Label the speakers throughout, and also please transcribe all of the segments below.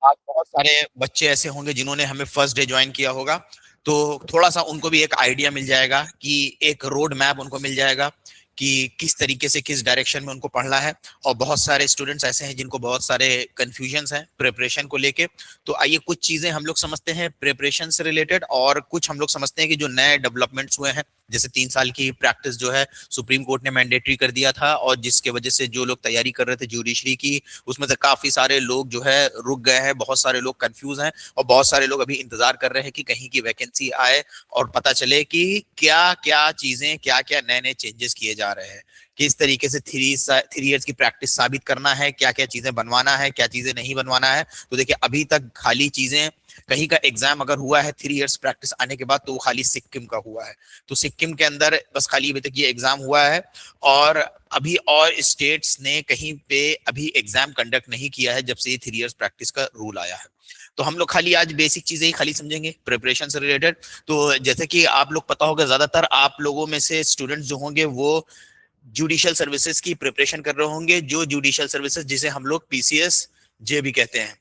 Speaker 1: आज बहुत सारे बच्चे ऐसे होंगे जिन्होंने हमें फर्स्ट डे ज्वाइन किया होगा, तो थोड़ा सा उनको भी एक आइडिया मिल जाएगा कि एक रोड मैप उनको मिल जाएगा कि किस तरीके से किस डायरेक्शन में उनको पढ़ना है। और बहुत सारे स्टूडेंट्स ऐसे हैं जिनको बहुत सारे कंफ्यूजन्स हैं प्रिपरेशन को लेके। तो आइए कुछ चीजें हम लोग समझते हैं प्रिपरेशन से रिलेटेड, और कुछ हम लोग समझते हैं कि जो नए डेवलपमेंट्स हुए हैं, जैसे 3 साल की प्रैक्टिस जो है सुप्रीम कोर्ट ने मैंडेटरी कर दिया था, और जिसके वजह से जो लोग तैयारी कर रहे थे जुडिशरी की, उसमें से काफी सारे लोग जो है रुक गए हैं, बहुत सारे लोग कंफ्यूज हैं, और बहुत सारे लोग अभी इंतजार कर रहे हैं कि कहीं की वैकेंसी आए और पता चले कि क्या क्या चीजें, क्या क्या नए नए चेंजेस किए जा रहे हैं, किस तरीके से 3 इयर्स की प्रैक्टिस साबित करना है, क्या क्या चीजें बनवाना है, क्या चीजें नहीं बनवाना है। तो देखिए अभी तक खाली चीजें, कहीं का एग्जाम अगर हुआ है 3 इयर्स प्रैक्टिस आने के बाद, तो वो खाली सिक्किम का हुआ है। तो सिक्किम के अंदर बस खाली अभी तक ये एग्जाम हुआ है, और अभी और स्टेट्स ने कहीं पे अभी एग्जाम कंडक्ट नहीं किया है जब से ये 3 इयर्स प्रैक्टिस का रूल आया है। तो हम लोग खाली आज बेसिक चीजें ही खाली समझेंगे प्रिपरेशन से रिलेटेड। तो जैसे कि आप लोग पता होगा, ज्यादातर आप लोगों में से स्टूडेंट्स जो होंगे वो जुडिशियल सर्विसेज की प्रिपरेशन कर रहे होंगे, जो जुडिशियल सर्विसेज जिसे हम लोग पीसीएस जे भी कहते हैं।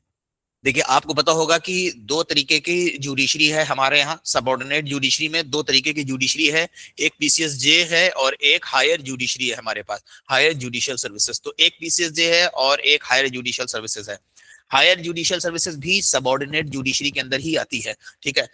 Speaker 1: देखिए आपको पता होगा कि 2 तरीके की जुडिशरी है हमारे यहाँ। सबऑर्डिनेट जुडिशरी में 2 तरीके की जुडिशरी है, एक पीसीएस जे है और एक हायर जुडिशरी है हमारे पास, हायर जुडिशियल सर्विसेज। तो एक पीसीएस जे है और एक हायर जुडिशियल सर्विसेज है। हायर जुडिशियल सर्विसेज भी सबऑर्डिनेट जुडिशरी के अंदर ही आती है, ठीक है।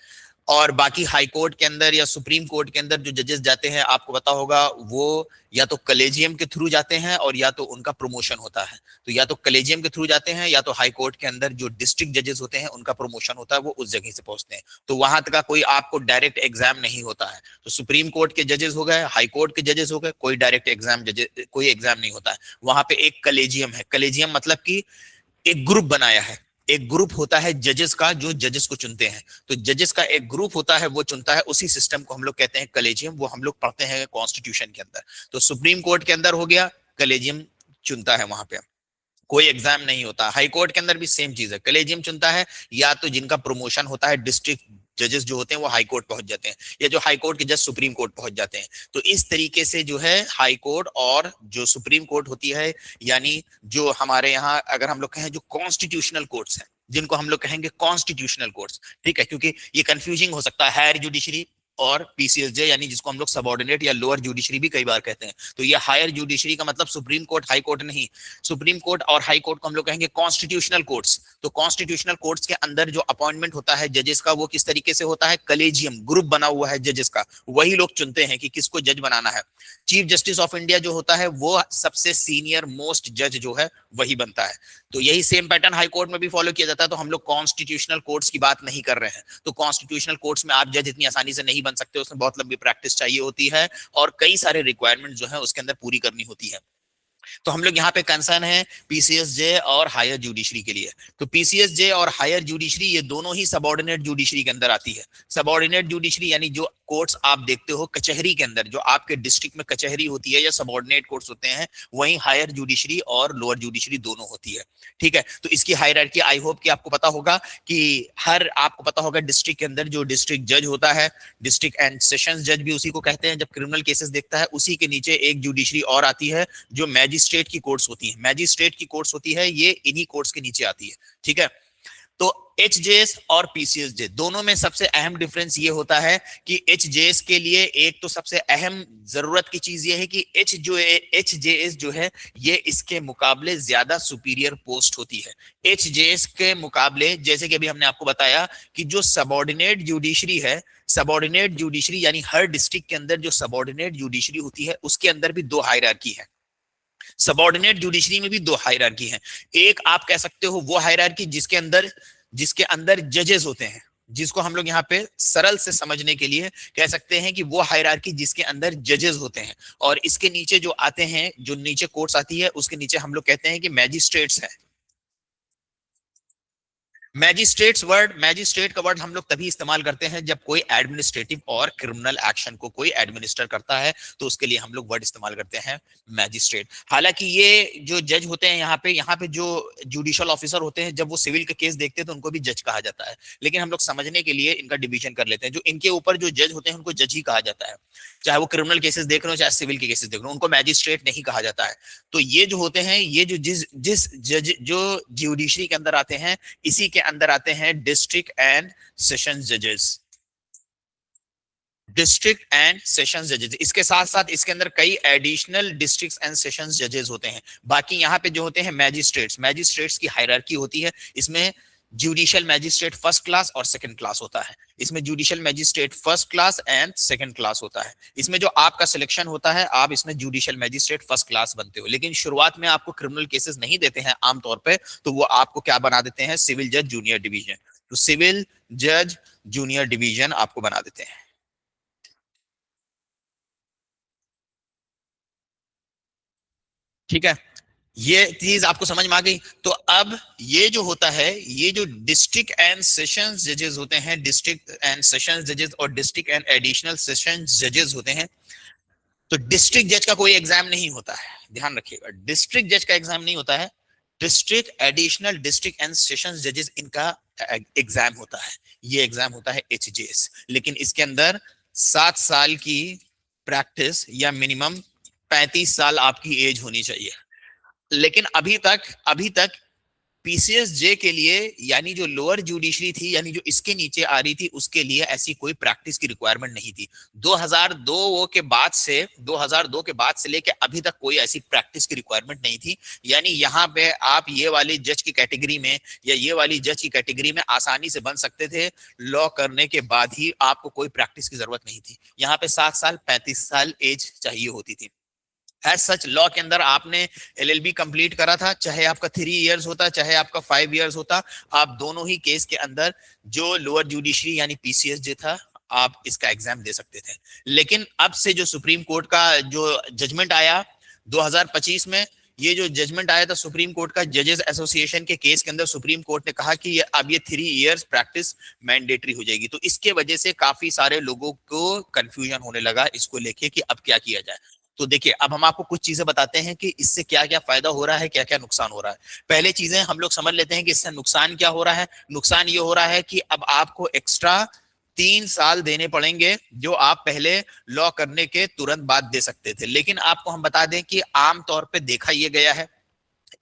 Speaker 1: और बाकी हाई कोर्ट के अंदर या सुप्रीम कोर्ट के अंदर जो जजेस जाते हैं, आपको पता होगा वो या तो कलेजियम के थ्रू जाते हैं और या तो उनका प्रमोशन होता है। तो या तो कलेजियम के थ्रू जाते हैं, या तो हाई कोर्ट के अंदर जो डिस्ट्रिक्ट जजेस होते हैं उनका प्रमोशन होता है, वो उस जगह से पहुंचते हैं। तो वहां तक का कोई आपको डायरेक्ट एग्जाम नहीं होता है। तो सुप्रीम कोर्ट के जजेस हो गए, हाई कोर्ट के जजेस हो गए, कोई डायरेक्ट एग्जाम जजेस, कोई एग्जाम नहीं होता है। वहां पे एक कलेजियम है। कलेजियम मतलब कि एक ग्रुप बनाया है, एक ग्रुप होता है जजेस का जो जजेस को चुनते हैं। तो जजेस का एक ग्रुप होता है, वो चुनता है, उसी सिस्टम को हम लोग कहते हैं कलेजियम। वो हम लोग पढ़ते हैं कॉन्स्टिट्यूशन के अंदर। तो सुप्रीम कोर्ट के अंदर हो गया, कलेजियम चुनता है वहां पे, कोई एग्जाम नहीं होता। हाई कोर्ट के अंदर भी सेम चीज है, कलेजियम चुनता है, या तो जिनका प्रमोशन होता है, डिस्ट्रिक्ट जजेस जो होते हैं वो हाई कोर्ट पहुंच जाते हैं, या जो हाई कोर्ट के जज सुप्रीम कोर्ट पहुंच जाते हैं। तो इस तरीके से जो है हाई कोर्ट और जो सुप्रीम कोर्ट होती है, यानी जो हमारे यहाँ अगर हम लोग कहें जो कॉन्स्टिट्यूशनल कोर्ट्स हैं, जिनको हम लोग कहेंगे कॉन्स्टिट्यूशनल कोर्ट्स, ठीक है, क्योंकि ये कंफ्यूजिंग हो सकता है हायर जुडिशरी और पीसीएसजे, यानी जिसको हम लोग सबऑर्डिनेट या लोअर जुडिशरी भी कई बार कहते हैं। तो ये हायर जुडिशरी का मतलब सुप्रीम कोर्ट हाई कोर्ट नहीं। सुप्रीम कोर्ट और हाई कोर्ट को हम लोग कहेंगे कॉन्स्टिट्यूशनल कोर्ट्स। तो कॉन्स्टिट्यूशनल कोर्ट्स के अंदर जो अपॉइंटमेंट होता है जजेस का, वो किस तरीके से होता है, कलेजियम ग्रुप बना हुआ है जजेस का, वही लोग चुनते हैं कि किसको जज बनाना है। चीफ जस्टिस ऑफ इंडिया जो होता है वो सबसे सीनियर मोस्ट जज जो है वही बनता है। तो यही सेम पैटर्न हाई कोर्ट में भी फॉलो किया जाता है। तो हम लोग कॉन्स्टिट्यूशनल कोर्ट्स की बात नहीं कर रहे हैं। तो कॉन्स्टिट्यूशनल कोर्ट्स में आप जज इतनी आसानी से नहीं बन सकते, उसमें बहुत लंबी प्रैक्टिस चाहिए होती है, और कई सारे रिक्वायरमेंट जो है उसके अंदर पूरी करनी होती है। तो हम लोग यहाँ पे कंसर्न है पीसीएसजे और हायर जुडिशरी के लिए। तो पीसीएसजे और हायर जुडिशरी ये दोनों ही सबऑर्डिनेट जुडिशरी के अंदर आती है। सबऑर्डिनेट जुडिशरी यानी जो कोर्ट्स आप देखते हो कचहरी के अंदर, जो आपके डिस्ट्रिक्ट में कचहरी होती है या सबऑर्डिनेट कोर्ट्स होते हैं, वहीं हायर जुडिशरी और लोअर जुडिशरी दोनों होती है, ठीक है। तो इसकी हायरार्की आई होप कि आपको पता होगा कि हर, आपको पता होगा डिस्ट्रिक्ट के अंदर जो डिस्ट्रिक्ट जज होता है, डिस्ट्रिक्ट एंड सेशंस जज भी उसी को कहते हैं, जब क्रिमिनल केसेस देखता है, उसी के नीचे एक जुडिशरी और आती है जो मैजिस्ट्रेट की कोर्ट्स होती है। मैजिस्ट्रेट की कोर्ट्स होती है, ये इन्हीं कोर्ट्स के नीचे आती है, ठीक है। तो एचजेएस और पीसीएसजे दोनों में सबसे अहम डिफरेंस ये होता है कि एचजेएस के लिए एक तो सबसे अहम जरूरत की चीज ये है कि एचजेएस जो है ये इसके मुकाबले ज्यादा सुपीरियर पोस्ट होती है। एचजेएस के मुकाबले, जैसे कि अभी हमने आपको बताया कि जो सबऑर्डिनेट जुडिशरी है, सबऑर्डिनेट जुडिशरी यानी हर डिस्ट्रिक्ट के अंदर जो सबऑर्डिनेट जुडिशरी होती है उसके अंदर भी 2 हायरार्की है। सबऑर्डिनेट जुडिशरी में भी 2 हायरार्की हैं। एक आप कह सकते हो वो हायरार्की जिसके अंदर जजेस होते हैं, जिसको हम लोग यहाँ पे सरल से समझने के लिए कह सकते हैं कि वो हायरार्की जिसके अंदर जजेस होते हैं। और इसके नीचे जो आते हैं, जो नीचे कोर्ट्स आती है, उसके नीचे हम लोग कहते हैं कि मैजिस्ट्रेट्स है। मैजिस्ट्रेट का वर्ड हम लोग तभी इस्तेमाल करते हैं जब कोई एडमिनिस्ट्रेटिव और क्रिमिनल एक्शन को कोई एडमिनिस्टर करता है, तो उसके लिए हम लोग वर्ड इस्तेमाल करते हैं मैजिस्ट्रेट। हालांकि ये जो जज होते हैं यहाँ पे जो जुडिशियल ऑफिसर होते हैं, जब वो सिविल के केस देखते हैं तो उनको भी जज कहा जाता है, लेकिन हम लोग समझने के लिए इनका डिवीजन कर लेते हैं। जो इनके ऊपर जो जज होते हैं उनको जज ही कहा जाता है, चाहे वो क्रिमिनल केसेस देख रहे हो चाहे सिविल के केसेस देख रहे हो, उनको मैजिस्ट्रेट नहीं कहा जाता है। तो ये जो होते हैं, ये जो जिस जिस जज जो जुडिशरी के अंदर आते हैं, इसी के अंदर आते हैं डिस्ट्रिक्ट एंड सेशन जजेस। डिस्ट्रिक्ट एंड सेशंस जजेस, इसके साथ साथ इसके अंदर कई एडिशनल डिस्ट्रिक्ट एंड सेशंस जजेस होते हैं। बाकी यहाँ पे जो होते हैं मैजिस्ट्रेट्स, मैजिस्ट्रेट्स की हायरार्की होती है। इसमें जुडिशियल मैजिस्ट्रेट फर्स्ट क्लास और सेकंड क्लास होता है। इसमें judicial magistrate first class and second class होता है। इसमें जो आपका सिलेक्शन होता है, आप इसमें जुडिशियल मैजिस्ट्रेट फर्स्ट क्लास बनते हो, लेकिन शुरुआत में आपको क्रिमिनल केसेस नहीं देते हैं आमतौर पे, तो वो आपको क्या बना देते हैं, सिविल जज जूनियर डिवीजन। तो सिविल जज जूनियर डिवीजन आपको बना देते हैं। ठीक है, ये चीज आपको समझ में आ गई। तो अब ये जो होता है, ये जो डिस्ट्रिक्ट एंड सेशंस जजेस होते हैं, डिस्ट्रिक्ट एंड सेशंस जजेस और डिस्ट्रिक्ट एंड एडिशनल सेशंस जजेस होते हैं, तो डिस्ट्रिक्ट जज का कोई एग्जाम नहीं होता है, ध्यान रखिएगा, डिस्ट्रिक्ट जज का एग्जाम नहीं होता है। District additional district and sessions जजेस, इनका एग्जाम होता है। ये एग्जाम होता है एचजेएस, लेकिन इसके अंदर 7 साल की प्रैक्टिस या मिनिमम 35 साल आपकी एज होनी चाहिए। लेकिन अभी तक पीसीएस जे के लिए, यानी जो लोअर जुडिशरी थी, यानी जो इसके नीचे आ रही थी, उसके लिए ऐसी कोई प्रैक्टिस की रिक्वायरमेंट नहीं थी। 2002 के बाद से लेके अभी तक कोई ऐसी प्रैक्टिस की रिक्वायरमेंट नहीं थी। यानी यहाँ पे आप ये वाली जज की कैटेगरी में या ये वाली जज की कैटेगरी में आसानी से बन सकते थे। लॉ करने के बाद ही आपको कोई प्रैक्टिस की जरूरत नहीं थी। यहाँ पे 7 साल 35 साल एज चाहिए होती थी। एज सच लॉ के अंदर आपने एलएलबी कंप्लीट करा था, चाहे आपका 3 इयर्स होता, चाहे आपका 5 इयर्स होता, आप दोनों ही केस के अंदर जो लोअर जुडिशरी यानी पीसीएस जे था, आप इसका एग्जाम दे सकते थे। लेकिन अब से जो सुप्रीम कोर्ट का जो जजमेंट आया 2025 में, ये जो जजमेंट आया था सुप्रीम कोर्ट का जजेस एसोसिएशन के केस के अंदर, सुप्रीम कोर्ट ने कहा कि अब ये 3 इयर्स प्रैक्टिस मैंडेटरी हो जाएगी। तो इसके वजह से काफी सारे लोगों को कंफ्यूजन होने लगा इसको लेके कि अब क्या किया जाए। तो देखिए, अब हम आपको कुछ चीजें बताते हैं कि इससे क्या क्या फायदा हो रहा है, क्या क्या नुकसान हो रहा है। पहले चीजें हम लोग समझ लेते हैं कि इससे नुकसान क्या हो रहा है। नुकसान ये हो रहा है कि अब आपको एक्स्ट्रा 3 साल देने पड़ेंगे, जो आप पहले लॉ करने के तुरंत बाद दे सकते थे। लेकिन आपको हम बता दें कि आमतौर पर देखा यह गया है,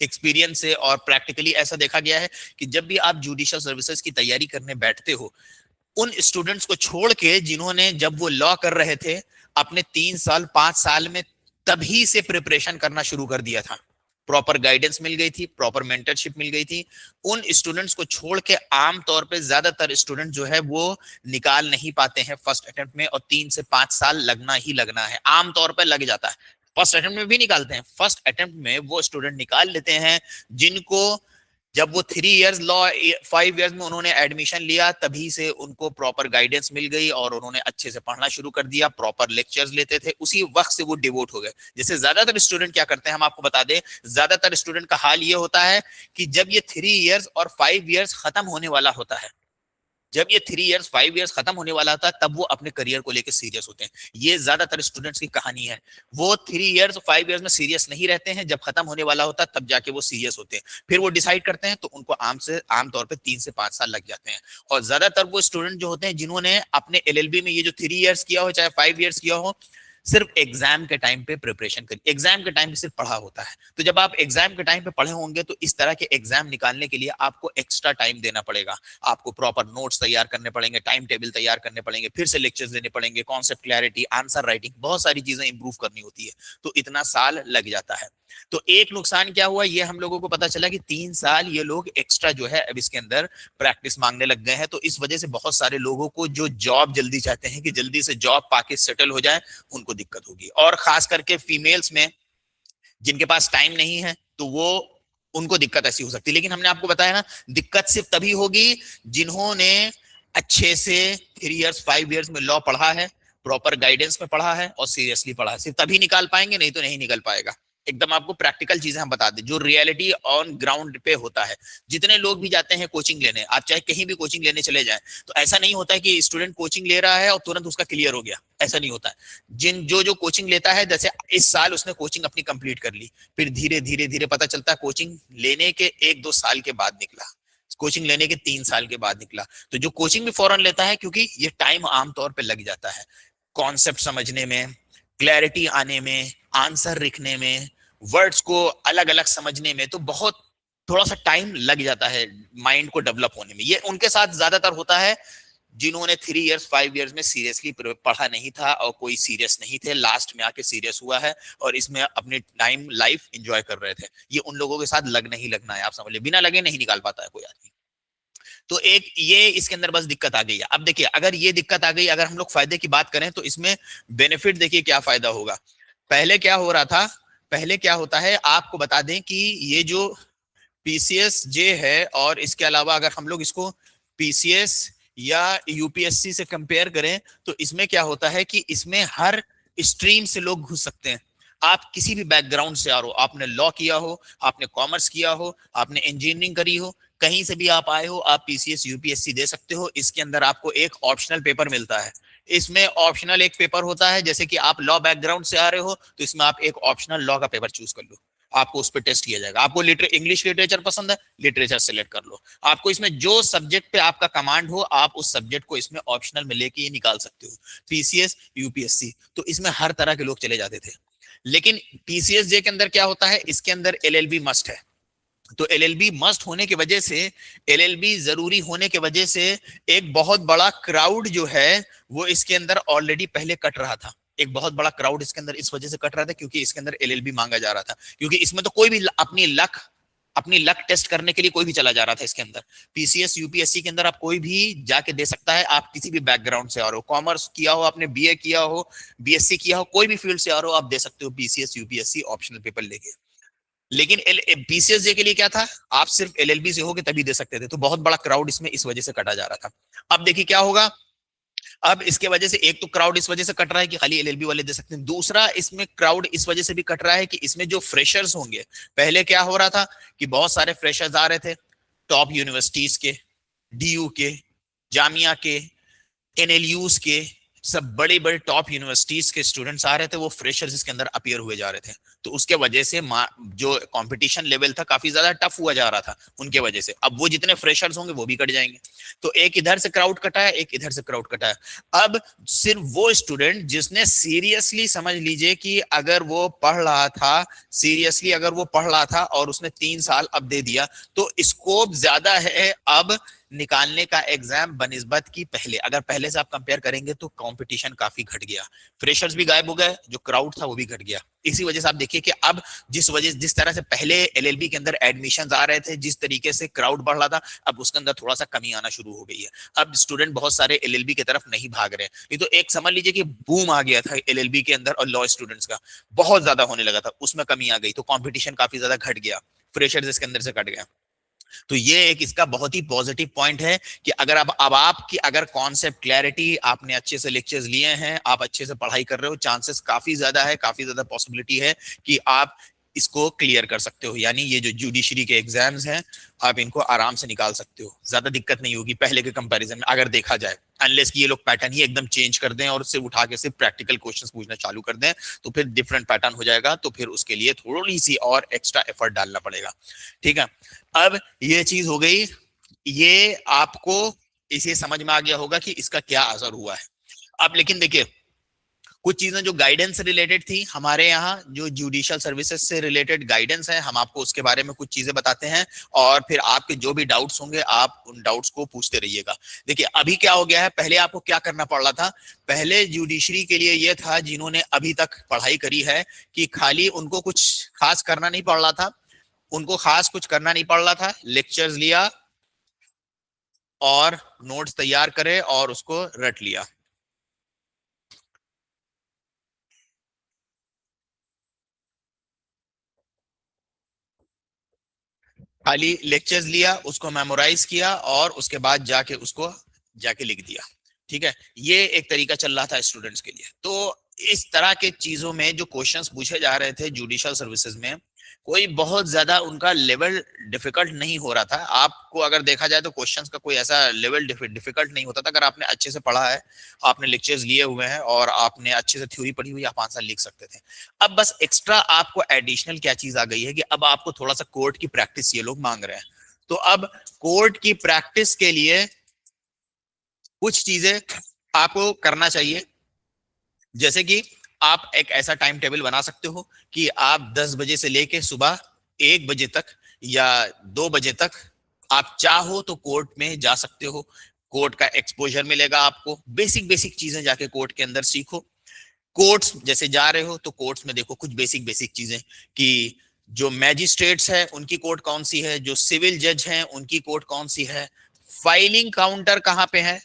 Speaker 1: एक्सपीरियंस से और प्रैक्टिकली ऐसा देखा गया है कि जब भी आप जुडिशियल सर्विसेज की तैयारी करने बैठते हो, उन स्टूडेंट्स को छोड़ के जिन्होंने जब वो लॉ कर रहे थे अपने 3 साल 5 साल में तभी से प्रिपरेशन करना शुरू कर दिया था, प्रॉपर गाइडेंस मिल गई थी, प्रॉपर मेंटरशिप मिल गई थी, उन स्टूडेंट्स को छोड़ के आमतौर पे ज्यादातर स्टूडेंट जो है वो निकाल नहीं पाते हैं फर्स्ट अटेम्प्ट में, और 3 से 5 साल लगना ही लगना है, आमतौर पर लग जाता है। फर्स्ट अटेम्प्ट में भी निकालते हैं, फर्स्ट अटेम्प्ट में वो स्टूडेंट निकाल लेते हैं जिनको जब वो 3 इयर्स लॉ 5 इयर्स में उन्होंने एडमिशन लिया, तभी से उनको प्रॉपर गाइडेंस मिल गई और उन्होंने अच्छे से पढ़ना शुरू कर दिया, प्रॉपर लेक्चर्स लेते थे, उसी वक्त से वो डिवोट हो गए। जैसे ज्यादातर स्टूडेंट क्या करते हैं, हम आपको बता दें, ज्यादातर स्टूडेंट का हाल ये होता है कि जब ये 3 इयर्स और 5 इयर्स खत्म होने वाला होता है, जब ये 3 इयर्स 5 इयर्स खत्म होने वाला था, तब वो अपने करियर को लेकर सीरियस होते हैं। ये ज्यादातर स्टूडेंट्स की कहानी है। वो 3 इयर्स 5 इयर्स में सीरियस नहीं रहते हैं, जब खत्म होने वाला होता है तब जाके वो सीरियस होते हैं, फिर वो डिसाइड करते हैं, तो उनको आमतौर पे 3 से 5 साल लग जाते हैं। और ज्यादातर वो स्टूडेंट जो होते हैं जिन्होंने अपने एलएलबी में ये जो 3 इयर्स किया हो चाहे 5 इयर्स किया हो, सिर्फ एग्जाम के टाइम पे प्रिपरेशन करिए, एग्जाम के टाइम पे सिर्फ पढ़ा होता है। तो जब आप एग्जाम के टाइम पे पढ़े होंगे, तो इस तरह के एग्जाम निकालने के लिए आपको एक्स्ट्रा टाइम देना पड़ेगा, आपको प्रॉपर नोट्स तैयार करने पड़ेंगे, टाइम टेबल तैयार करने पड़ेंगे, फिर से लेक्चर्स देने पड़ेंगे, कॉन्सेप्ट क्लैरिटी, आंसर राइटिंग, बहुत सारी चीजें इंप्रूव करनी होती है, तो इतना साल लग जाता है। तो एक नुकसान क्या हुआ, ये हम लोगों को पता चला कि 3 साल ये लोग एक्स्ट्रा जो है अब इसके अंदर प्रैक्टिस मांगने लग गए हैं। तो इस वजह से बहुत सारे लोगों को जो जॉब जल्दी चाहते हैं कि जल्दी से जॉब पाके सेटल हो जाए, उनको दिक्कत होगी। और खास करके फीमेल्स में जिनके पास टाइम नहीं है, तो वो उनको दिक्कत ऐसी हो सकती है। लेकिन हमने आपको बताया ना, दिक्कत सिर्फ तभी होगी जिन्होंने अच्छे से 3 इयर्स 5 इयर्स में लॉ पढ़ा है, प्रॉपर गाइडेंस में पढ़ा है और सीरियसली पढ़ा है, सिर्फ तभी निकाल पाएंगे, नहीं तो नहीं निकल पाएगा। एकदम आपको प्रैक्टिकल चीजें हम बता दें जो रियलिटी ऑन ग्राउंड पे होता है। जितने लोग भी जाते हैं कोचिंग लेने, आप चाहे कहीं भी कोचिंग लेने चले जाएं, तो ऐसा नहीं होता है कि स्टूडेंट कोचिंग ले रहा है और तुरंत उसका क्लियर हो गया, ऐसा नहीं होता है। जो कोचिंग लेता है, जैसे इस साल उसने कोचिंग अपनी कंप्लीट कर ली, फिर धीरे धीरे धीरे पता चलता है कोचिंग लेने के 1-2 साल के बाद निकला, कोचिंग लेने के 3 साल के बाद निकला। तो जो कोचिंग भी फौरन लेता है, क्योंकि ये टाइम आमतौर पर लग जाता है कॉन्सेप्ट समझने में, क्लैरिटी आने में, आंसर लिखने में, वर्ड्स को अलग अलग समझने में, तो बहुत थोड़ा सा टाइम लग जाता है माइंड को डेवलप होने में। ये उनके साथ ज्यादातर होता है जिन्होंने 3 इयर्स 5 इयर्स में सीरियसली पढ़ा नहीं था और कोई सीरियस नहीं थे, लास्ट में आके सीरियस हुआ है और इसमें अपनी टाइम लाइफ एंजॉय कर रहे थे। ये उन लोगों के साथ लग नहीं लगना है, आप समझ लीजिए, बिना लगे नहीं निकाल पाता है कोई आदमी। तो एक ये इसके अंदर बस दिक्कत आ गई है। अब देखिए, अगर ये दिक्कत आ गई, अगर हम लोग फायदे की बात करें तो इसमें बेनिफिट देखिए क्या फायदा होगा। पहले क्या हो रहा था, पहले क्या होता है आपको बता दें कि ये जो पीसीएस जे है और इसके अलावा अगर हम लोग इसको पीसीएस या यूपीएससी से कंपेयर करें तो इसमें क्या होता है कि इसमें हर स्ट्रीम से लोग घुस सकते हैं। आप किसी भी बैकग्राउंड से आ रहे हो, आपने लॉ किया हो, आपने कॉमर्स किया हो, आपने इंजीनियरिंग करी हो, कहीं से भी आप आए हो, आप पीसीएस यूपीएससी दे सकते हो। इसके अंदर आपको एक ऑप्शनल पेपर मिलता है। इसमें ऑप्शनल एक पेपर होता है, जैसे कि आप लॉ बैकग्राउंड से आ रहे हो तो इसमें आप एक ऑप्शनल लॉ का पेपर चूज कर लो, आपको उस पर टेस्ट किया जाएगा। आपको इंग्लिश लिटरेचर पसंद है, लिटरेचर सेलेक्ट कर लो। आपको इसमें जो सब्जेक्ट पे आपका कमांड हो, आप उस सब्जेक्ट को इसमें ऑप्शनल में लेके ये निकाल सकते हो। पीसीएस यूपीएससी तो इसमें हर तरह के लोग चले जाते थे। लेकिन पीसीएस जे के अंदर क्या होता है, इसके अंदर एलएलबी मस्ट है। तो एलएलबी मस्ट होने की वजह से, एलएलबी जरूरी होने की वजह से एक बहुत बड़ा क्राउड जो है वो इसके अंदर ऑलरेडी पहले कट रहा था। एक बहुत बड़ा क्राउड इसके अंदर इस वजह से कट रहा था क्योंकि इसके अंदर एलएलबी मांगा जा रहा था, क्योंकि इसमें तो कोई भी अपनी लक टेस्ट करने के लिए कोई भी चला जा रहा था इसके अंदर। पीसीएस यूपीएससी के अंदर आप कोई भी जाके दे सकता है, आप किसी भी बैकग्राउंड से आ रहे हो, कॉमर्स किया हो, आपने बीए किया हो, बीएससी किया हो, कोई भी फील्ड से आ रहे हो, आप दे सकते हो पीसीएस यूपीएससी ऑप्शनल पेपर लेके। लेकिन पीसीएस जे के लिए क्या था, आप सिर्फ एलएलबी से होके तभी दे सकते थे। तो बहुत बड़ा क्राउड इसमें इस वजह से कटा जा रहा था। अब देखिए क्या होगा, अब इसके वजह से एक तो क्राउड इस वजह से कट रहा है कि खाली एलएलबी वाले दे सकते हैं, दूसरा इसमें क्राउड इस वजह से भी कट रहा है कि इसमें जो फ्रेशर्स होंगे, पहले क्या हो रहा था कि बहुत सारे फ्रेशर्स आ रहे थे टॉप यूनिवर्सिटीज के, डीयू के, जामिया के, एनएलयूज के, सब बड़े बड़े टॉप यूनिवर्सिटीज के स्टूडेंट्स आ रहे थे, वो फ्रेशर्स इसके अंदर अपीयर हुए जा रहे थे। तो उसके वजह से जो कंपटीशन लेवल था काफी ज्यादा टफ हुआ जा रहा था उनके वजह से। अब वो जितने फ्रेशर्स होंगे वो भी कट जाएंगे। तो एक इधर से क्राउड कटा है, एक इधर से क्राउड कटा है। अब सिर्फ वो स्टूडेंट जिसने सीरियसली, समझ लीजिए कि अगर वो पढ़ रहा था, सीरियसली अगर वो पढ़ रहा था और उसने 3 साल अब दे दिया, तो स्कोप ज्यादा है अब निकालने का एग्जाम बनिस्बत की पहले। अगर पहले से आप कंपेयर करेंगे तो कंपटीशन काफी घट गया, फ्रेशर्स भी गायब हो गए, जो क्राउड था वो भी घट गया। इसी वजह से आप देखिए कि अब जिस तरह से पहले एलएलबी के अंदर एडमिशंस आ रहे थे, जिस तरीके से क्राउड बढ़ रहा था, अब उसके अंदर थोड़ा सा कमी आना शुरू हो गई है। अब स्टूडेंट बहुत सारे एलएलबी की तरफ नहीं भाग रहे। ये तो एक समझ लीजिए कि बूम आ गया था एलएलबी के अंदर और लॉ स्टूडेंट्स का बहुत ज्यादा होने लगा था, उसमें कमी आ गई तो कॉम्पिटिशन काफी ज्यादा घट गया, फ्रेशर्स इसके अंदर से कट गया। तो ये एक इसका बहुत ही पॉजिटिव पॉइंट है कि अगर अब आपकी अगर कॉन्सेप्ट क्लैरिटी, आपने अच्छे से लेक्चर्स लिए हैं, आप अच्छे से पढ़ाई कर रहे हो, चांसेस काफी ज्यादा है, काफी ज्यादा पॉसिबिलिटी है कि आप इसको क्लियर कर सकते हो। यानी ये जो जुडिशरी के एग्जाम्स हैं आप इनको आराम से निकाल सकते हो, ज्यादा दिक्कत नहीं होगी पहले के कंपैरिजन में अगर देखा जाए। अनलेस कि ये लोग पैटर्न ही एकदम चेंज कर दें और सिर्फ उठा के सिर्फ प्रैक्टिकल क्वेश्चंस पूछना चालू कर दें, तो फिर डिफरेंट पैटर्न हो जाएगा, तो फिर उसके लिए थोड़ी सी और एक्स्ट्रा एफर्ट डालना पड़ेगा। ठीक है, अब ये चीज हो गई, ये आपको इसे समझ में आ गया होगा कि इसका क्या असर हुआ है। अब लेकिन देखिए, कुछ चीजें जो गाइडेंस से रिलेटेड थी हमारे यहाँ, जो जुडिशियल सर्विसेज से रिलेटेड गाइडेंस है, हम आपको उसके बारे में कुछ चीजें बताते हैं और फिर आपके जो भी डाउट्स होंगे आप उन डाउट्स को पूछते रहिएगा। देखिए अभी क्या हो गया है, पहले आपको क्या करना पड़ रहा था, पहले जुडिशरी के लिए यह था, जिन्होंने अभी तक पढ़ाई करी है, कि खाली उनको कुछ खास करना नहीं पड़ रहा था, उनको खास कुछ करना नहीं पड़ रहा था, लेक्चर्स लिया और नोट्स तैयार करे और उसको रट लिया। खाली लेक्चर्स लिया, उसको मेमोराइज किया और उसके बाद जाके उसको जाके लिख दिया। ठीक है, ये एक तरीका चल रहा था स्टूडेंट्स के लिए। तो इस तरह के चीजों में जो क्वेश्चंस पूछे जा रहे थे जुडिशियल सर्विसेज में, कोई बहुत ज्यादा उनका लेवल डिफिकल्ट नहीं हो रहा था। आपको अगर देखा जाए तो क्वेश्चंस का कोई ऐसा लेवल डिफिकल्ट नहीं होता था। अगर आपने अच्छे से पढ़ा है, आपने लेक्चर्स लिए हुए हैं और आपने अच्छे से थ्योरी पढ़ी हुई, आप आंसर लिख सकते थे। अब बस एक्स्ट्रा आपको एडिशनल क्या चीज आ गई है कि अब आपको थोड़ा सा कोर्ट की प्रैक्टिस ये लोग मांग रहे हैं। तो अब कोर्ट की प्रैक्टिस के लिए कुछ चीजें आपको करना चाहिए, जैसे कि आप एक ऐसा टाइम टेबल बना सकते हो कि आप 10 बजे से लेके सुबह 1 बजे तक या 2 बजे तक आप चाहो तो कोर्ट में जा सकते हो। कोर्ट का एक्सपोजर मिलेगा आपको, बेसिक बेसिक चीजें जाके कोर्ट के अंदर सीखो। कोर्ट्स जैसे जा रहे हो तो कोर्ट्स में देखो कुछ बेसिक बेसिक चीजें कि जो मैजिस्ट्रेट्स है उनकी कोर्ट कौन सी है, जो सिविल जज हैं उनकी कोर्ट कौन सी है, फाइलिंग काउंटर कहाँ पे है।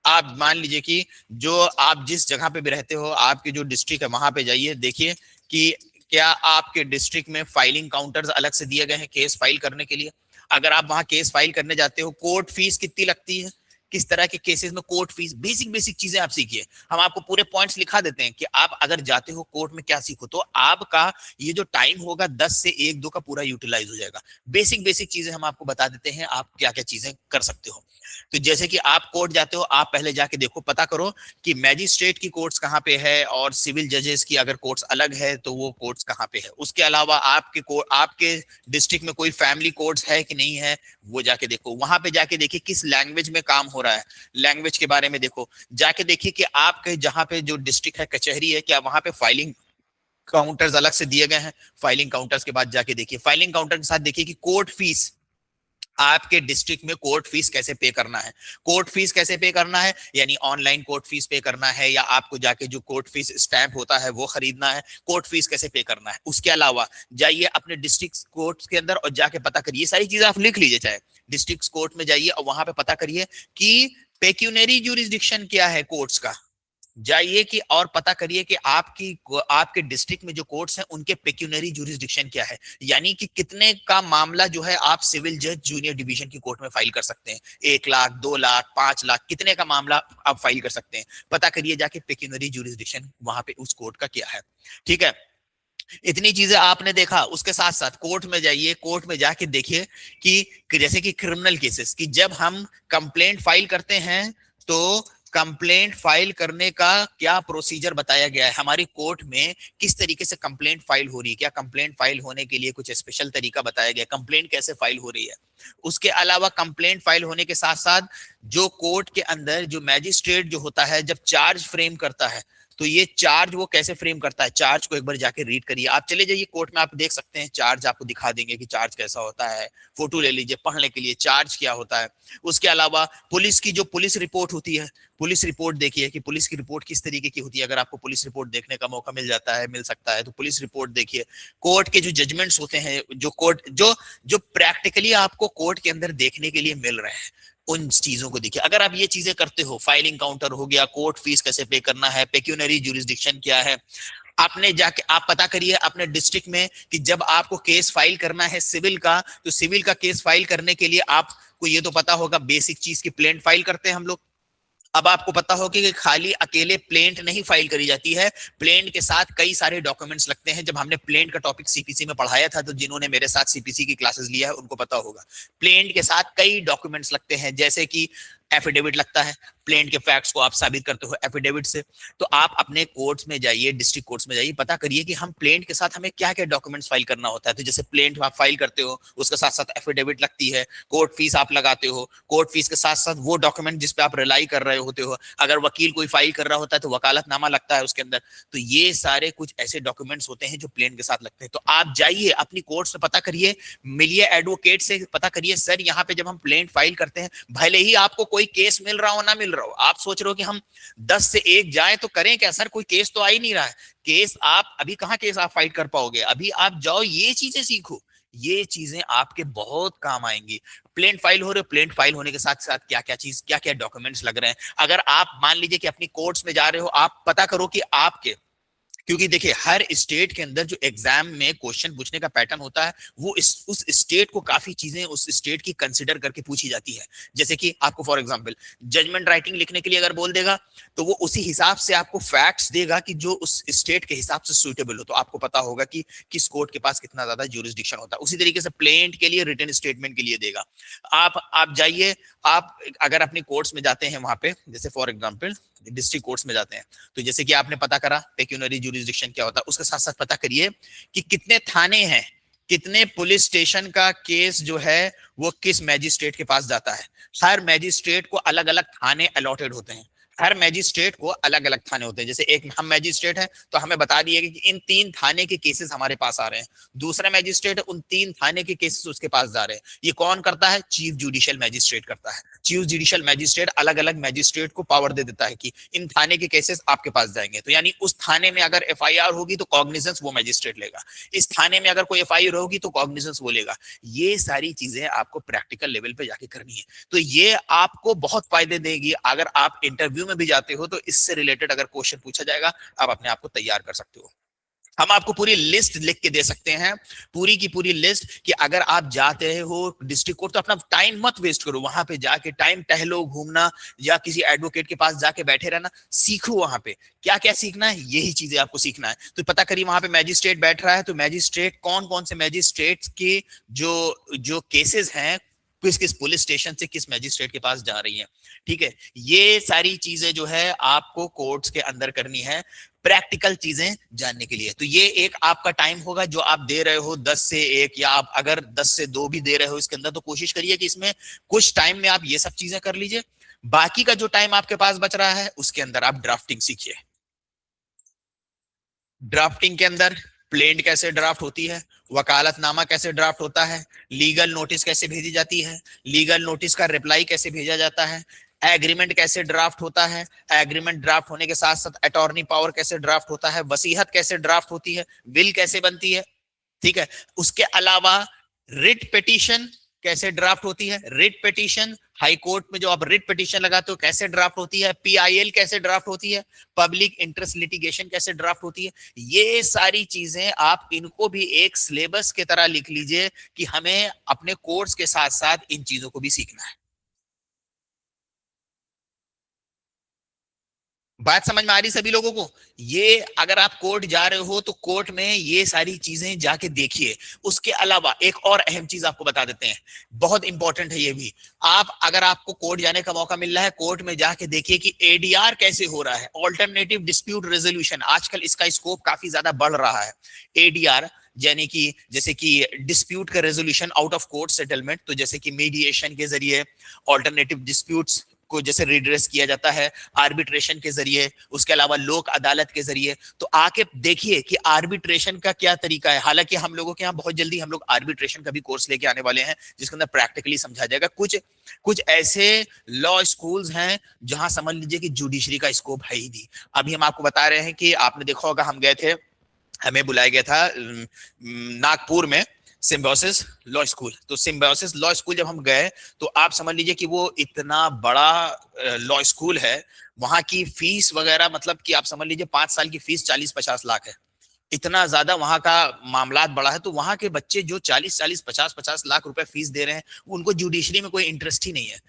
Speaker 1: आप मान लीजिए कि जो आप जिस जगह पे भी रहते हो, आपकी जो डिस्ट्रिक्ट है वहां पे जाइए, देखिए कि क्या आपके डिस्ट्रिक्ट में फाइलिंग काउंटर्स अलग से दिए गए हैं केस फाइल करने के लिए। अगर आप वहां केस फाइल करने जाते हो, कोर्ट फीस कितनी लगती है, किस तरह के केसेस में कोर्ट फीस, बेसिक बेसिक चीजें आप सीखिए। हम आपको पूरे पॉइंट्स लिखा देते हैं कि आप अगर जाते हो कोर्ट में क्या सीखो, तो आपका ये जो टाइम होगा 10 से 1-2 का पूरा यूटिलाइज हो जाएगा। बेसिक बेसिक चीजें हम आपको बता देते हैं, आप क्या क्या चीजें कर सकते हो। तो जैसे कि आप कोर्ट जाते हो, आप पहले जाके देखो, पता करो कि मैजिस्ट्रेट की कोर्ट्स कहाँ पे है और सिविल जजेस की अगर कोर्ट्स अलग है तो वो कोर्ट्स कहाँ पे है। उसके अलावा आपके डिस्ट्रिक्ट में कोई फैमिली कोर्ट्स है कि नहीं है, वो जाके देखो। वहां पे जाके देखिए किस लैंग्वेज में काम हो रहा है, लैंग्वेज के बारे में देखो। जाके देखिए कि आपके जहाँ पे जो डिस्ट्रिक्ट है कचहरी है, क्या वहां पे फाइलिंग काउंटर्स अलग से दिए गए हैं। फाइलिंग काउंटर्स के बाद जाके देखिए, फाइलिंग काउंटर के साथ देखिए कि कोर्ट फीस, आपके डिस्ट्रिक्ट में कोर्ट फीस कैसे पे करना है। कोर्ट फीस कैसे पे करना है, यानी ऑनलाइन कोर्ट फीस पे करना है या आपको जाके जो कोर्ट फीस स्टैंप होता है वो खरीदना है। कोर्ट फीस कैसे पे करना है। उसके अलावा जाइए अपने डिस्ट्रिक्ट कोर्ट के अंदर और जाके पता करिए, सारी चीजें आप लिख लीजिए, चाहे डिस्ट्रिक्ट कोर्ट में जाइए और वहां पे पता करिए कि पेक्यूनरी जुरिस्डिक्शन क्या है कोर्ट्स का। जाइए कि और पता करिए कि आपके डिस्ट्रिक्ट में जो कोर्ट्स हैं उनके पेक्यूनरी जुरिस्डिक्शन क्या है, यानी कि कितने का मामला जो है आप सिविल जज जूनियर डिवीजन की कोर्ट में फाइल कर सकते हैं। 1 लाख, 2 लाख, 5 लाख, कितने का मामला आप फाइल कर सकते हैं। पता करिए जाके पेक्यूनरी जुरिस्डिक्शन वहां पे उस कोर्ट का क्या है। ठीक है, इतनी चीजें आपने देखा। उसके साथ साथ कोर्ट में जाइए, कोर्ट में जाके देखिए कि जैसे कि क्रिमिनल केसेस की जब हम कंप्लेंट फाइल करते हैं तो कंप्लेंट फाइल करने का क्या प्रोसीजर बताया गया है हमारी कोर्ट में, किस तरीके से कंप्लेंट फाइल हो रही है, क्या कंप्लेंट फाइल होने के लिए कुछ स्पेशल तरीका बताया गया, कंप्लेंट कैसे फाइल हो रही है। उसके अलावा कंप्लेंट फाइल होने के साथ साथ जो कोर्ट के अंदर जो मैजिस्ट्रेट जो होता है जब चार्ज फ्रेम करता है, तो ये चार्ज वो कैसे फ्रेम करता है, चार्ज को एक बार जाके रीड करिए। आप चले जाइए कोर्ट में, आप देख सकते हैं चार्ज आपको दिखा देंगे कि चार्ज कैसा होता है। फोटो ले लीजिए पढ़ने के लिए चार्ज क्या होता है। उसके अलावा पुलिस की जो पुलिस रिपोर्ट होती है, पुलिस रिपोर्ट देखिए कि पुलिस की रिपोर्ट किस तरीके की होती है। अगर आपको पुलिस रिपोर्ट देखने का मौका मिल सकता है तो पुलिस रिपोर्ट देखिए। कोर्ट के जो जजमेंट्स होते हैं, जो कोर्ट जो प्रैक्टिकली आपको कोर्ट के अंदर देखने के लिए मिल रहे हैं, उन चीजों को देखिए। अगर आप ये चीजें करते हो, फाइलिंग काउंटर हो गया, कोर्ट फीस कैसे पे करना है, पेक्यूनरी जुरिस्डिक्शन क्या है, आपने जाके आप पता करिए अपने डिस्ट्रिक्ट में कि जब आपको केस फाइल करना है सिविल का, तो सिविल का केस फाइल करने के लिए आपको ये तो पता होगा बेसिक चीज की प्लेंट फाइल करते हैं हम लोग। अब आपको पता होगा कि खाली अकेले प्लेंट नहीं फाइल करी जाती है, प्लेंट के साथ कई सारे डॉक्यूमेंट्स लगते हैं। जब हमने प्लेंट का टॉपिक सीपीसी में पढ़ाया था, तो जिन्होंने मेरे साथ सीपीसी की क्लासेस लिया है उनको पता होगा, प्लेंट के साथ कई डॉक्यूमेंट्स लगते हैं, जैसे कि एफिडेविट लगता है, प्लेंट के फैक्ट्स को आप साबित करते हो एफिडेविट से। तो आप अपने कोर्ट्स में जाइए, डिस्ट्रिक्ट कोर्ट्स में जाइए, पता करिए कि हम प्लेंट के साथ हमें क्या क्या डॉक्यूमेंट्स फाइल करना होता है। तो जैसे प्लेंट आप फाइल करते हो, उसके साथ साथ एफिडेविट लगती है, कोर्ट फीस आप लगाते हो, कोर्ट फीस के साथ साथ वो डॉक्यूमेंट जिस पे आप रिलाई कर रहे होते हो, अगर वकील कोई फाइल कर रहा होता है तो वकालतनामा लगता है उसके अंदर। तो ये सारे कुछ ऐसे डॉक्यूमेंट्स होते हैं जो प्लेन के साथ लगते हैं। तो आप जाइए अपनी कोर्ट से पता करिए, मिलिए एडवोकेट से, पता करिए सर यहाँ पे जब हम प्लेन फाइल करते हैं, भले ही आपको कोई केस मिल रहा हो ना मिल रहा हो, आप सोच रहे हो कि हम 10 से 1 जाए तो करें क्या सर, कोई केस तो आ ही नहीं रहा है। केस आप अभी कहाँ केस आप फाइट कर पाओगे, अभी आप जाओ ये चीजें सीखो, ये चीजें आपके बहुत काम आएंगी। प्लेन फाइल हो रहे हो, प्लेन फाइल होने के साथ साथ क्या क्या चीज, क्या क्या डॉक्यूमेंट्स लग रहे हैं। अगर आप मान लीजिए कि अपनी कोर्ट्स में जा रहे हो, आप पता करो कि आपके, क्योंकि देखिए हर स्टेट के अंदर जो एग्जाम में क्वेश्चन पूछने का पैटर्न होता है, वो उस स्टेट को काफी चीजें उस स्टेट की कंसिडर करके पूछी जाती है। जैसे कि आपको फॉर एग्जांपल जजमेंट राइटिंग लिखने के लिए अगर बोल देगा, तो वो उसी हिसाब से आपको फैक्ट्स देगा कि जो उस स्टेट के हिसाब से सुटेबल हो। तो आपको पता होगा कि किस कोर्ट के पास कितना ज्यादा ज्यूरिसडिक्शन होता है। उसी तरीके से प्लेंट के लिए रिटन स्टेटमेंट के लिए देगा। आप जाइए, आप अगर अपनी कोर्ट्स में जाते हैं वहां पे, जैसे फॉर एग्जांपल डिस्ट्रिक्ट कोर्ट्स में जाते हैं, तो जैसे कि आपने पता करा पेक्यूनरी जुरिसडिक्शन क्या होता है, उसके साथ साथ पता करिए कि कितने थाने हैं, कितने पुलिस स्टेशन का केस जो है वो किस मैजिस्ट्रेट के पास जाता है। हर मैजिस्ट्रेट को अलग अलग थाने अलॉटेड होते हैं, हर मैजिस्ट्रेट को अलग अलग थाने होते हैं। जैसे एक हम मैजिस्ट्रेट हैं तो हमें बता दिए कि इन 3 थाने के केसेस हमारे पास आ रहे हैं, दूसरा मैजिस्ट्रेट है उन 3 थाने के केसेस उसके पास जा रहे हैं। ये कौन करता है? चीफ जुडिशियल मैजिस्ट्रेट करता है। चीफ जुडिशियल मैजिस्ट्रेट अलग अलग मैजिस्ट्रेट को पावर दे देता है कि इन थाने के केसेस आपके पास जाएंगे, तो यानी उस थाने में अगर एफआईआर होगी तो कॉग्निजेंस वो मैजिस्ट्रेट लेगा, इस थाने में अगर कोई एफआईआर होगी तो कॉग्निजेंस वो लेगा। ये सारी चीजें आपको प्रैक्टिकल लेवल पे जाके करनी है, तो ये आपको बहुत फायदे देगी। अगर आप इंटरव्यू में भी जाते हो तो इससे रिलेटेड अगर क्वेश्चन पूछा जाएगा आप अपने आप को तैयार कर सकते हो। हम आपको पूरी लिस्ट लिख के दे सकते हैं, पूरी की पूरी लिस्ट, कि अगर आप जाते रहे हो डिस्ट्रिक्ट कोर्ट तो अपना टाइम मत वेस्ट करो, वहां पे जाके टाइम टहलो, घूमना या किसी एडवोकेट के पास जाके बैठे रहना, सीखो वहां पे क्या क्या सीखना है, यही चीजें आपको सीखना है। तो पता करिए वहां पे मैजिस्ट्रेट बैठ रहा है तो मैजिस्ट्रेट कौन कौन से मैजिस्ट्रेट के जो जो केसेस हैं किस किस पुलिस स्टेशन से किस मैजिस्ट्रेट के पास जा रही है, ठीक है। ये सारी चीजें जो है आपको कोर्ट्स के अंदर करनी है प्रैक्टिकल चीजें जानने के लिए। तो ये एक आपका टाइम होगा जो आप दे रहे हो 10 से 1, या आप अगर 10 से 2 भी दे रहे हो इसके अंदर, तो कोशिश करिए कि इसमें कुछ टाइम में आप ये सब चीजें कर लीजिए। बाकी का जो टाइम आपके पास बच रहा है उसके अंदर आप ड्राफ्टिंग सीखिए। ड्राफ्टिंग के अंदर प्लेंट कैसे ड्राफ्ट होती है, वकालतनामा कैसे ड्राफ्ट होता है, लीगल नोटिस कैसे भेजी जाती है, लीगल नोटिस का रिप्लाई कैसे भेजा जाता है, एग्रीमेंट कैसे ड्राफ्ट होता है, एग्रीमेंट ड्राफ्ट होने के साथ साथ अटॉर्नी पावर कैसे ड्राफ्ट होता है, वसीहत कैसे ड्राफ्ट होती है, विल कैसे बनती है, ठीक है। उसके अलावा रिट पिटीशन कैसे ड्राफ्ट होती है, रिट पिटीशन हाई कोर्ट में जो आप रिट पिटीशन लगाते हो कैसे ड्राफ्ट होती है, पीआईएल कैसे ड्राफ्ट होती है, पब्लिक इंटरेस्ट लिटिगेशन कैसे ड्राफ्ट होती है। ये सारी चीजें आप इनको भी एक सिलेबस की तरह लिख लीजिए कि हमें अपने कोर्स के साथ साथ इन चीजों को भी सीखना है। बात समझ में आ रही सभी लोगों को? ये अगर आप कोर्ट जा रहे हो तो कोर्ट में ये सारी चीजें जाके देखिए। उसके अलावा एक और अहम चीज आपको बता देते हैं, बहुत इंपॉर्टेंट है ये भी। आप अगर आपको कोर्ट जाने का मौका मिल रहा है, कोर्ट में जाके देखिए कि एडीआर कैसे हो रहा है, ऑल्टरनेटिव डिस्प्यूट रेजोल्यूशन। आजकल इसका स्कोप काफी ज्यादा बढ़ रहा है। एडीआर यानी कि जैसे कि डिस्प्यूट का resolution out of court settlement, तो जैसे कि मीडिएशन के जरिए, ऑल्टरनेटिव डिस्प्यूट्स को जैसे रिड्रेस किया जाता है आर्बिट्रेशन के जरिए, उसके अलावा लोक अदालत के जरिए। तो आके देखिए कि आर्बिट्रेशन का क्या तरीका है। हालांकि हम लोगों के यहाँ बहुत जल्दी हम लोग आर्बिट्रेशन का भी कोर्स लेके आने वाले हैं जिसके अंदर प्रैक्टिकली समझा जाएगा। कुछ कुछ ऐसे लॉ स्कूल्स हैं जहां समझ लीजिए कि जुडिशरी का स्कोप है ही नहीं। अभी हम आपको बता रहे हैं कि आपने देखा होगा, हम गए थे, हमें बुलाया गया था नागपुर में सिम्बायोसिस लॉ स्कूल। तो सिम्बायोसिस लॉ स्कूल जब हम गए तो आप समझ लीजिए कि वो इतना बड़ा लॉ स्कूल है, वहां की फीस वगैरह मतलब कि आप समझ लीजिए 5 साल की फीस 40-50 लाख है। इतना ज्यादा वहां का मामलात बड़ा है। तो वहां के बच्चे जो 40-40, 50-50 लाख रुपए फीस दे रहे हैं, उनको जुडिशरी में कोई इंटरेस्ट ही नहीं है।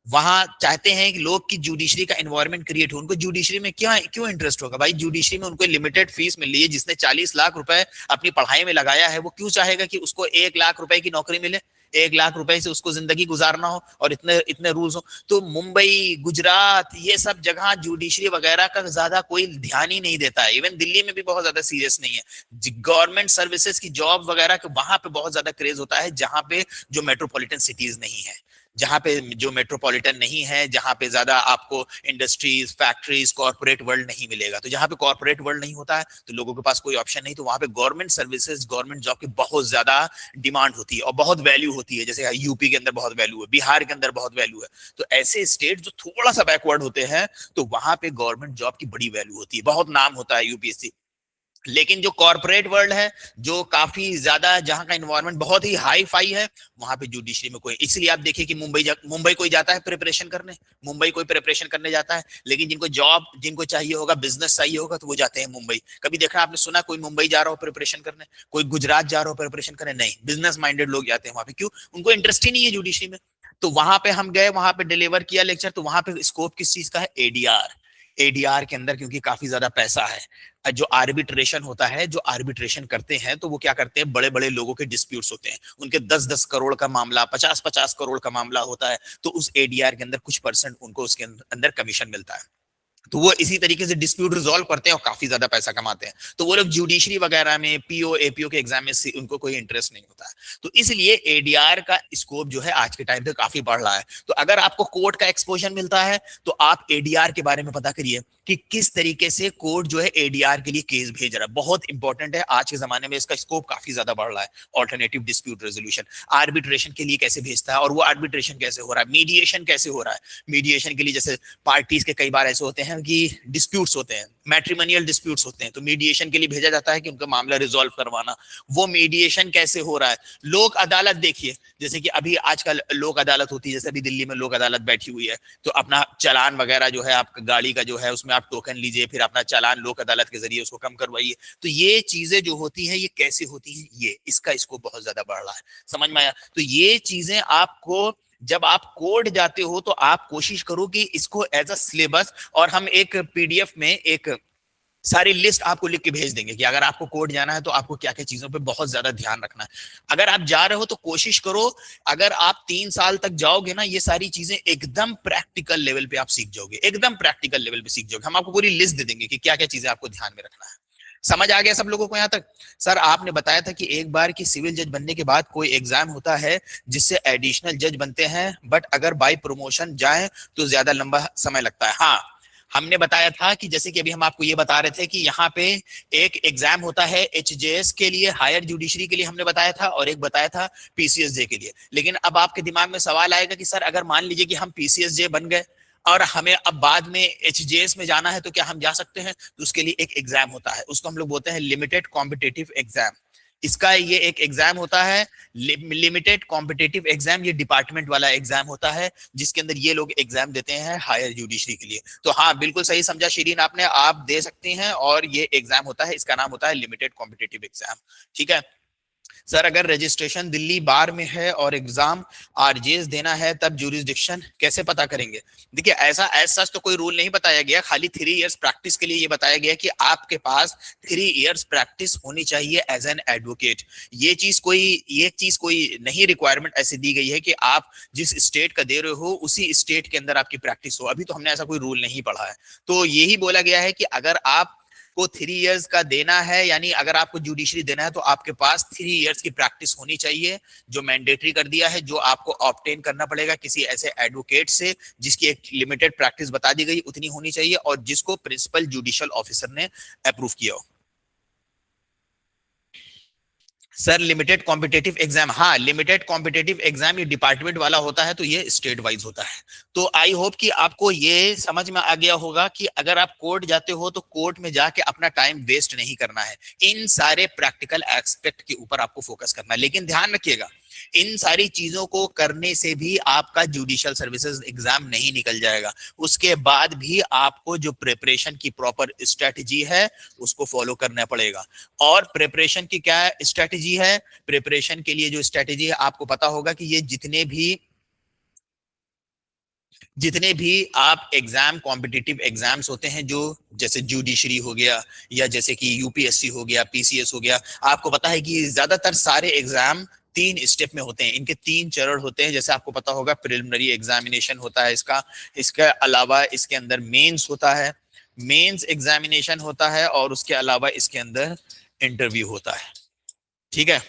Speaker 1: वहां चाहते हैं कि लोग की जुडिशरी का एनवायरनमेंट क्रिएट हो। उनको जुडिशरी में क्या क्यों इंटरेस्ट होगा भाई? जुडिशरी में उनको लिमिटेड फीस मिल रही है। जिसने 40 लाख रुपए अपनी पढ़ाई में लगाया है वो क्यों चाहेगा कि उसको 1 लाख रुपए की नौकरी मिले, 1 लाख रुपए से उसको जिंदगी गुजारना हो और इतने इतने रूल्स हो। तो मुंबई, गुजरात, ये सब जगह जुडिशरी वगैरह का ज्यादा कोई ध्यान ही नहीं देता है। इवन दिल्ली में भी बहुत ज्यादा सीरियस नहीं है। गवर्नमेंट सर्विसेज की जॉब वगैरह के वहां पे बहुत ज्यादा क्रेज होता है, जहां पे जो मेट्रोपॉलिटन सिटीज नहीं है, जहां पे जो मेट्रोपॉलिटन नहीं है, जहां पे ज्यादा आपको इंडस्ट्रीज, फैक्ट्रीज, कॉर्पोरेट वर्ल्ड नहीं मिलेगा। तो जहां पे कॉर्पोरेट वर्ल्ड नहीं होता है तो लोगों के पास कोई ऑप्शन नहीं, तो वहां पे गवर्नमेंट सर्विसेज, गवर्नमेंट जॉब की बहुत ज्यादा डिमांड होती है और बहुत वैल्यू होती है। जैसे यूपी के अंदर बहुत वैल्यू है, बिहार के अंदर बहुत वैल्यू है। तो ऐसे स्टेट जो थोड़ा सा बैकवर्ड होते हैं तो वहां पे गवर्नमेंट जॉब की बड़ी वैल्यू होती है, बहुत नाम होता है यूपीएससी। लेकिन जो कॉर्पोरेट वर्ल्ड है, जो काफी ज्यादा, जहां का एनवायरनमेंट बहुत ही हाई फाई है, वहां पे जुडिशरी में कोई, इसलिए आप देखिए कि मुंबई कोई जाता है प्रिपरेशन करने, मुंबई कोई प्रिपरेशन करने जाता है। लेकिन जिनको जॉब, जिनको चाहिए होगा, बिजनेस चाहिए होगा, तो वो जाते हैं मुंबई। कभी देखा आपने, सुना कोई मुंबई जा रहा हो प्रिपरेशन करने, कोई गुजरात जा रहा हो प्रिपरेशन करने? नहीं, बिजनेस माइंडेड लोग जाते हैं वहां पे। क्यों? उनको इंटरेस्ट ही नहीं है जुडिशरी में। तो वहां पे हम गए, वहां पे डिलीवर किया लेक्चर। तो वहां पे स्कोप किस चीज का है? एडीआर। एडीआर के अंदर क्योंकि काफी ज्यादा पैसा है, जो आर्बिट्रेशन होता है, जो आर्बिट्रेशन करते हैं तो वो क्या करते हैं, बड़े बड़े लोगों के डिस्प्यूट्स होते हैं, उनके 10-10 करोड़ का मामला, 50-50 करोड़ का मामला होता है। तो उस एडीआर के अंदर कुछ परसेंट उनको उसके अंदर कमीशन मिलता है। तो वो इसी तरीके से डिस्प्यूट रिजॉल्व करते हैं और काफी ज्यादा पैसा कमाते हैं। तो वो लोग जुडिशरी वगैरह में, पीओ एपीओ के एग्जाम में उनको कोई इंटरेस्ट नहीं होता है। तो इसलिए एडीआर का स्कोप जो है आज के टाइम पे काफी बढ़ रहा है। तो अगर आपको कोर्ट का एक्सपोजर मिलता है तो आप एडीआर के बारे में पता करिए कि किस तरीके से कोर्ट जो है एडीआर के लिए केस भेज रहा है। बहुत इंपॉर्टेंट है, आज के जमाने में इसका स्कोप काफी ज्यादा बढ़ रहा है। ऑल्टरनेटिव डिस्प्यूट रेजोल्यूशन, आर्बिट्रेशन के लिए कैसे भेजता है, और वो आर्बिट्रेशन कैसे हो रहा है, मीडिएशन कैसे हो रहा है। मीडिएशन के लिए जैसे पार्टीज के कई बार ऐसे होते हैं कि डिस्प्यूट्स होते हैं, मैट्रिमोनियल डिस्प्यूट्स होते हैं, तो मीडिएशन के लिए भेजा जाता है कि उनका मामला रिजॉल्व करवाना। वो मीडिएशन कैसे हो रहा है। लोक अदालत देखिए, जैसे कि अभी आजकल लोक अदालत होती है, जैसे अभी दिल्ली में लोक अदालत बैठी हुई है, तो अपना चालान वगैरह जो है आपका गाड़ी का जो है उसमें आप टोकन लीजिए, फिर अपना चालान लोक अदालत के जरिए उसको कम करवाइए। तो ये चीजें जो होती है ये कैसे होती है, ये इसका स्कोप बहुत ज्यादा बढ़ रहा है। समझ में आया। तो ये चीजें आपको जब आप कोर्ट जाते हो तो आप कोशिश करो कि इसको एज अ सिलेबस, और हम एक पीडीएफ में एक सारी लिस्ट आपको लिख के भेज देंगे कि अगर आपको कोर्ट जाना है तो आपको क्या क्या चीजों पे बहुत ज्यादा ध्यान रखना है। अगर आप जा रहे हो तो कोशिश करो, अगर आप 3 साल तक जाओगे ना, ये सारी चीजें एकदम प्रैक्टिकल लेवल पे आप सीख जाओगे, एकदम प्रैक्टिकल लेवल पे सीख जाओगे। हम आपको पूरी लिस्ट दे देंगे कि क्या क्या चीजें आपको ध्यान में रखना है। समझ आ गया सब लोगों को यहाँ तक। सर आपने बताया था कि एक बार की सिविल जज बनने के बाद कोई एग्जाम होता है जिससे एडिशनल जज बनते हैं, बट अगर बाय प्रमोशन जाए तो ज्यादा लंबा समय लगता है। हाँ, हमने बताया था कि जैसे कि अभी हम आपको ये बता रहे थे कि यहाँ पे एक एग्जाम होता है एचजेएस के लिए, हायर जुडिशरी के लिए हमने बताया था, और एक बताया था पीसीएसजे के लिए। लेकिन अब आपके दिमाग में सवाल आएगा कि सर अगर मान लीजिए कि हम पीसीएसजे बन गए और हमें अब बाद में एचजेएस में जाना है तो क्या हम जा सकते हैं। तो उसके लिए एक एग्जाम होता है, उसको हम लोग बोलते हैं लिमिटेड कॉम्पिटेटिव एग्जाम। इसका ये एक एग्जाम होता है लिमिटेड कॉम्पिटेटिव एग्जाम, ये डिपार्टमेंट वाला एग्जाम होता है जिसके अंदर ये लोग एग्जाम देते हैं हायर जुडिशरी के लिए। तो हाँ, बिल्कुल सही समझा शिरीन आपने, आप दे सकती हैं, और ये एग्जाम होता है, इसका नाम होता है लिमिटेड कॉम्पिटेटिव एग्जाम। ठीक है सर, अगर रजिस्ट्रेशन दिल्ली बार में है और एग्जाम आरजेएस देना है तब जुरिस्डिक्शन कैसे पता करेंगे। देखिए ऐसा सच तो कोई रूल नहीं बताया गया, खाली 3 इयर्स प्रैक्टिस के लिए ये बताया गया कि आपके पास 3 इयर्स प्रैक्टिस होनी चाहिए एज एन एडवोकेट। ये चीज कोई नहीं रिक्वायरमेंट ऐसी दी गई है कि आप जिस स्टेट का दे रहे हो उसी स्टेट के अंदर आपकी प्रैक्टिस हो। अभी तो हमने ऐसा कोई रूल नहीं पढ़ा है। तो यही बोला गया है कि अगर आप को 3 इयर्स का देना है, यानी अगर आपको जुडिशरी देना है तो आपके पास 3 इयर्स की प्रैक्टिस होनी चाहिए, जो मैंडेटरी कर दिया है, जो आपको ऑब्टेन करना पड़ेगा किसी ऐसे एडवोकेट से जिसकी एक लिमिटेड प्रैक्टिस बता दी गई, उतनी होनी चाहिए, और जिसको प्रिंसिपल जुडिशियल ऑफिसर ने अप्रूव किया हो। सर लिमिटेड कॉम्पिटेटिव एग्जाम, हाँ लिमिटेड कॉम्पिटेटिव एग्जाम ये डिपार्टमेंट वाला होता है, तो ये स्टेट वाइज होता है। तो आई होप कि आपको ये समझ में आ गया होगा कि अगर आप कोर्ट जाते हो तो कोर्ट में जाके अपना टाइम वेस्ट नहीं करना है, इन सारे प्रैक्टिकल एस्पेक्ट के ऊपर आपको फोकस करना है। लेकिन ध्यान रखिएगा, इन सारी चीजों को करने से भी आपका जुडिशियल सर्विसेज एग्जाम नहीं निकल जाएगा। उसके बाद भी आपको जो प्रिपरेशन की प्रॉपर स्ट्रेटजी है उसको फॉलो करना पड़ेगा। और प्रिपरेशन की क्या स्ट्रेटजी है, प्रिपरेशन के लिए जो स्ट्रेटजी है आपको पता होगा कि ये जितने भी आप एग्जाम कॉम्पिटिटिव एग्जाम्स होते हैं, जो जैसे जुडिशरी हो गया या जैसे कि यूपीएससी हो गया, पीसीएस हो गया, आपको पता है कि ज्यादातर सारे एग्जाम 3 स्टेप में होते हैं, इनके 3 चरण होते हैं। जैसे आपको पता होगा प्रिलिमिनरी एग्जामिनेशन होता है इसका, इसके अलावा इसके अंदर मेंस होता है, मेंस एग्जामिनेशन होता है, और उसके अलावा इसके अंदर इंटरव्यू होता है। ठीक है,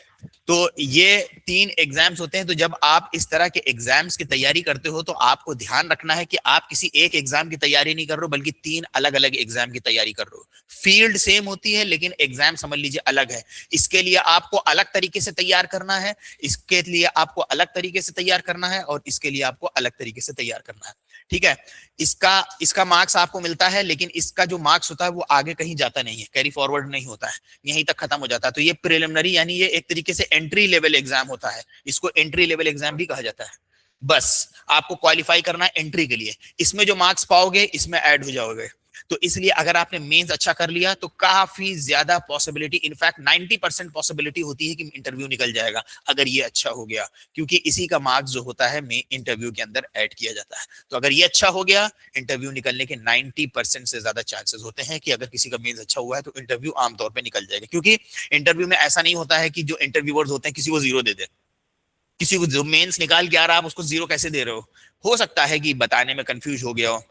Speaker 1: तो ये 3 एग्जाम्स होते हैं। तो जब आप इस तरह के एग्जाम्स की तैयारी करते हो तो आपको ध्यान रखना है कि आप किसी एक एग्जाम की तैयारी नहीं कर रहे हो, बल्कि 3 अलग अलग एग्जाम की तैयारी कर रहे हो। फील्ड सेम होती है लेकिन एग्जाम समझ लीजिए अलग है। इसके लिए आपको अलग तरीके से तैयार करना है, इसके लिए आपको अलग तरीके से तैयार करना है, और इसके लिए आपको अलग तरीके से तैयार करना है। ठीक है, इसका मार्क्स आपको मिलता है, लेकिन इसका जो मार्क्स होता है वो आगे कहीं जाता नहीं है, कैरी फॉरवर्ड नहीं होता है, यहीं तक खत्म हो जाता है। तो ये प्रिलिमिनरी यानी ये एक तरीके से एंट्री लेवल एग्जाम होता है, इसको एंट्री लेवल एग्जाम भी कहा जाता है। बस आपको क्वालिफाई करना है एंट्री के लिए, इसमें जो मार्क्स पाओगे इसमें ऐड हो जाओगे। तो इसलिए अगर आपने मेंस अच्छा कर लिया तो काफी ज्यादा पॉसिबिलिटी, इनफैक्ट 90% पॉसिबिलिटी होती है कि इंटरव्यू निकल जाएगा अगर ये अच्छा हो गया, क्योंकि इसी का मार्क्स जो होता है में इंटरव्यू के अंदर ऐड किया जाता है। तो अगर ये अच्छा हो गया, इंटरव्यू निकलने के 90% से ज्यादा चांसेस होते हैं कि अगर किसी का मेंस अच्छा हुआ है तो इंटरव्यू आमतौर पर निकल जाएगा। क्योंकि इंटरव्यू में ऐसा नहीं होता है कि जो इंटरव्यूअर्स होते हैं किसी को 0 दे दे, किसी को जो मेंस निकाल के आ रहा है आप उसको 0 कैसे दे रहे हो सकता है कि बताने में कंफ्यूज हो गया हो,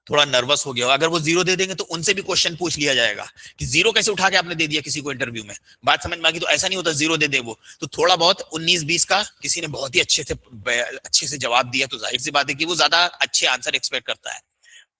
Speaker 1: थोड़ा नर्वस हो गया हो, अगर वो जीरो दे देंगे तो उनसे भी क्वेश्चन पूछ लिया जाएगा कि जीरो कैसे उठा के आपने दे दिया किसी को इंटरव्यू में, बात समझ में आ गई? तो ऐसा नहीं होता जीरो दे दे वो, तो थोड़ा बहुत 19-20 का किसी ने बहुत ही अच्छे से जवाब दिया तो जाहिर सी बात है कि वो ज्यादा अच्छे आंसर एक्सपेक्ट करता है।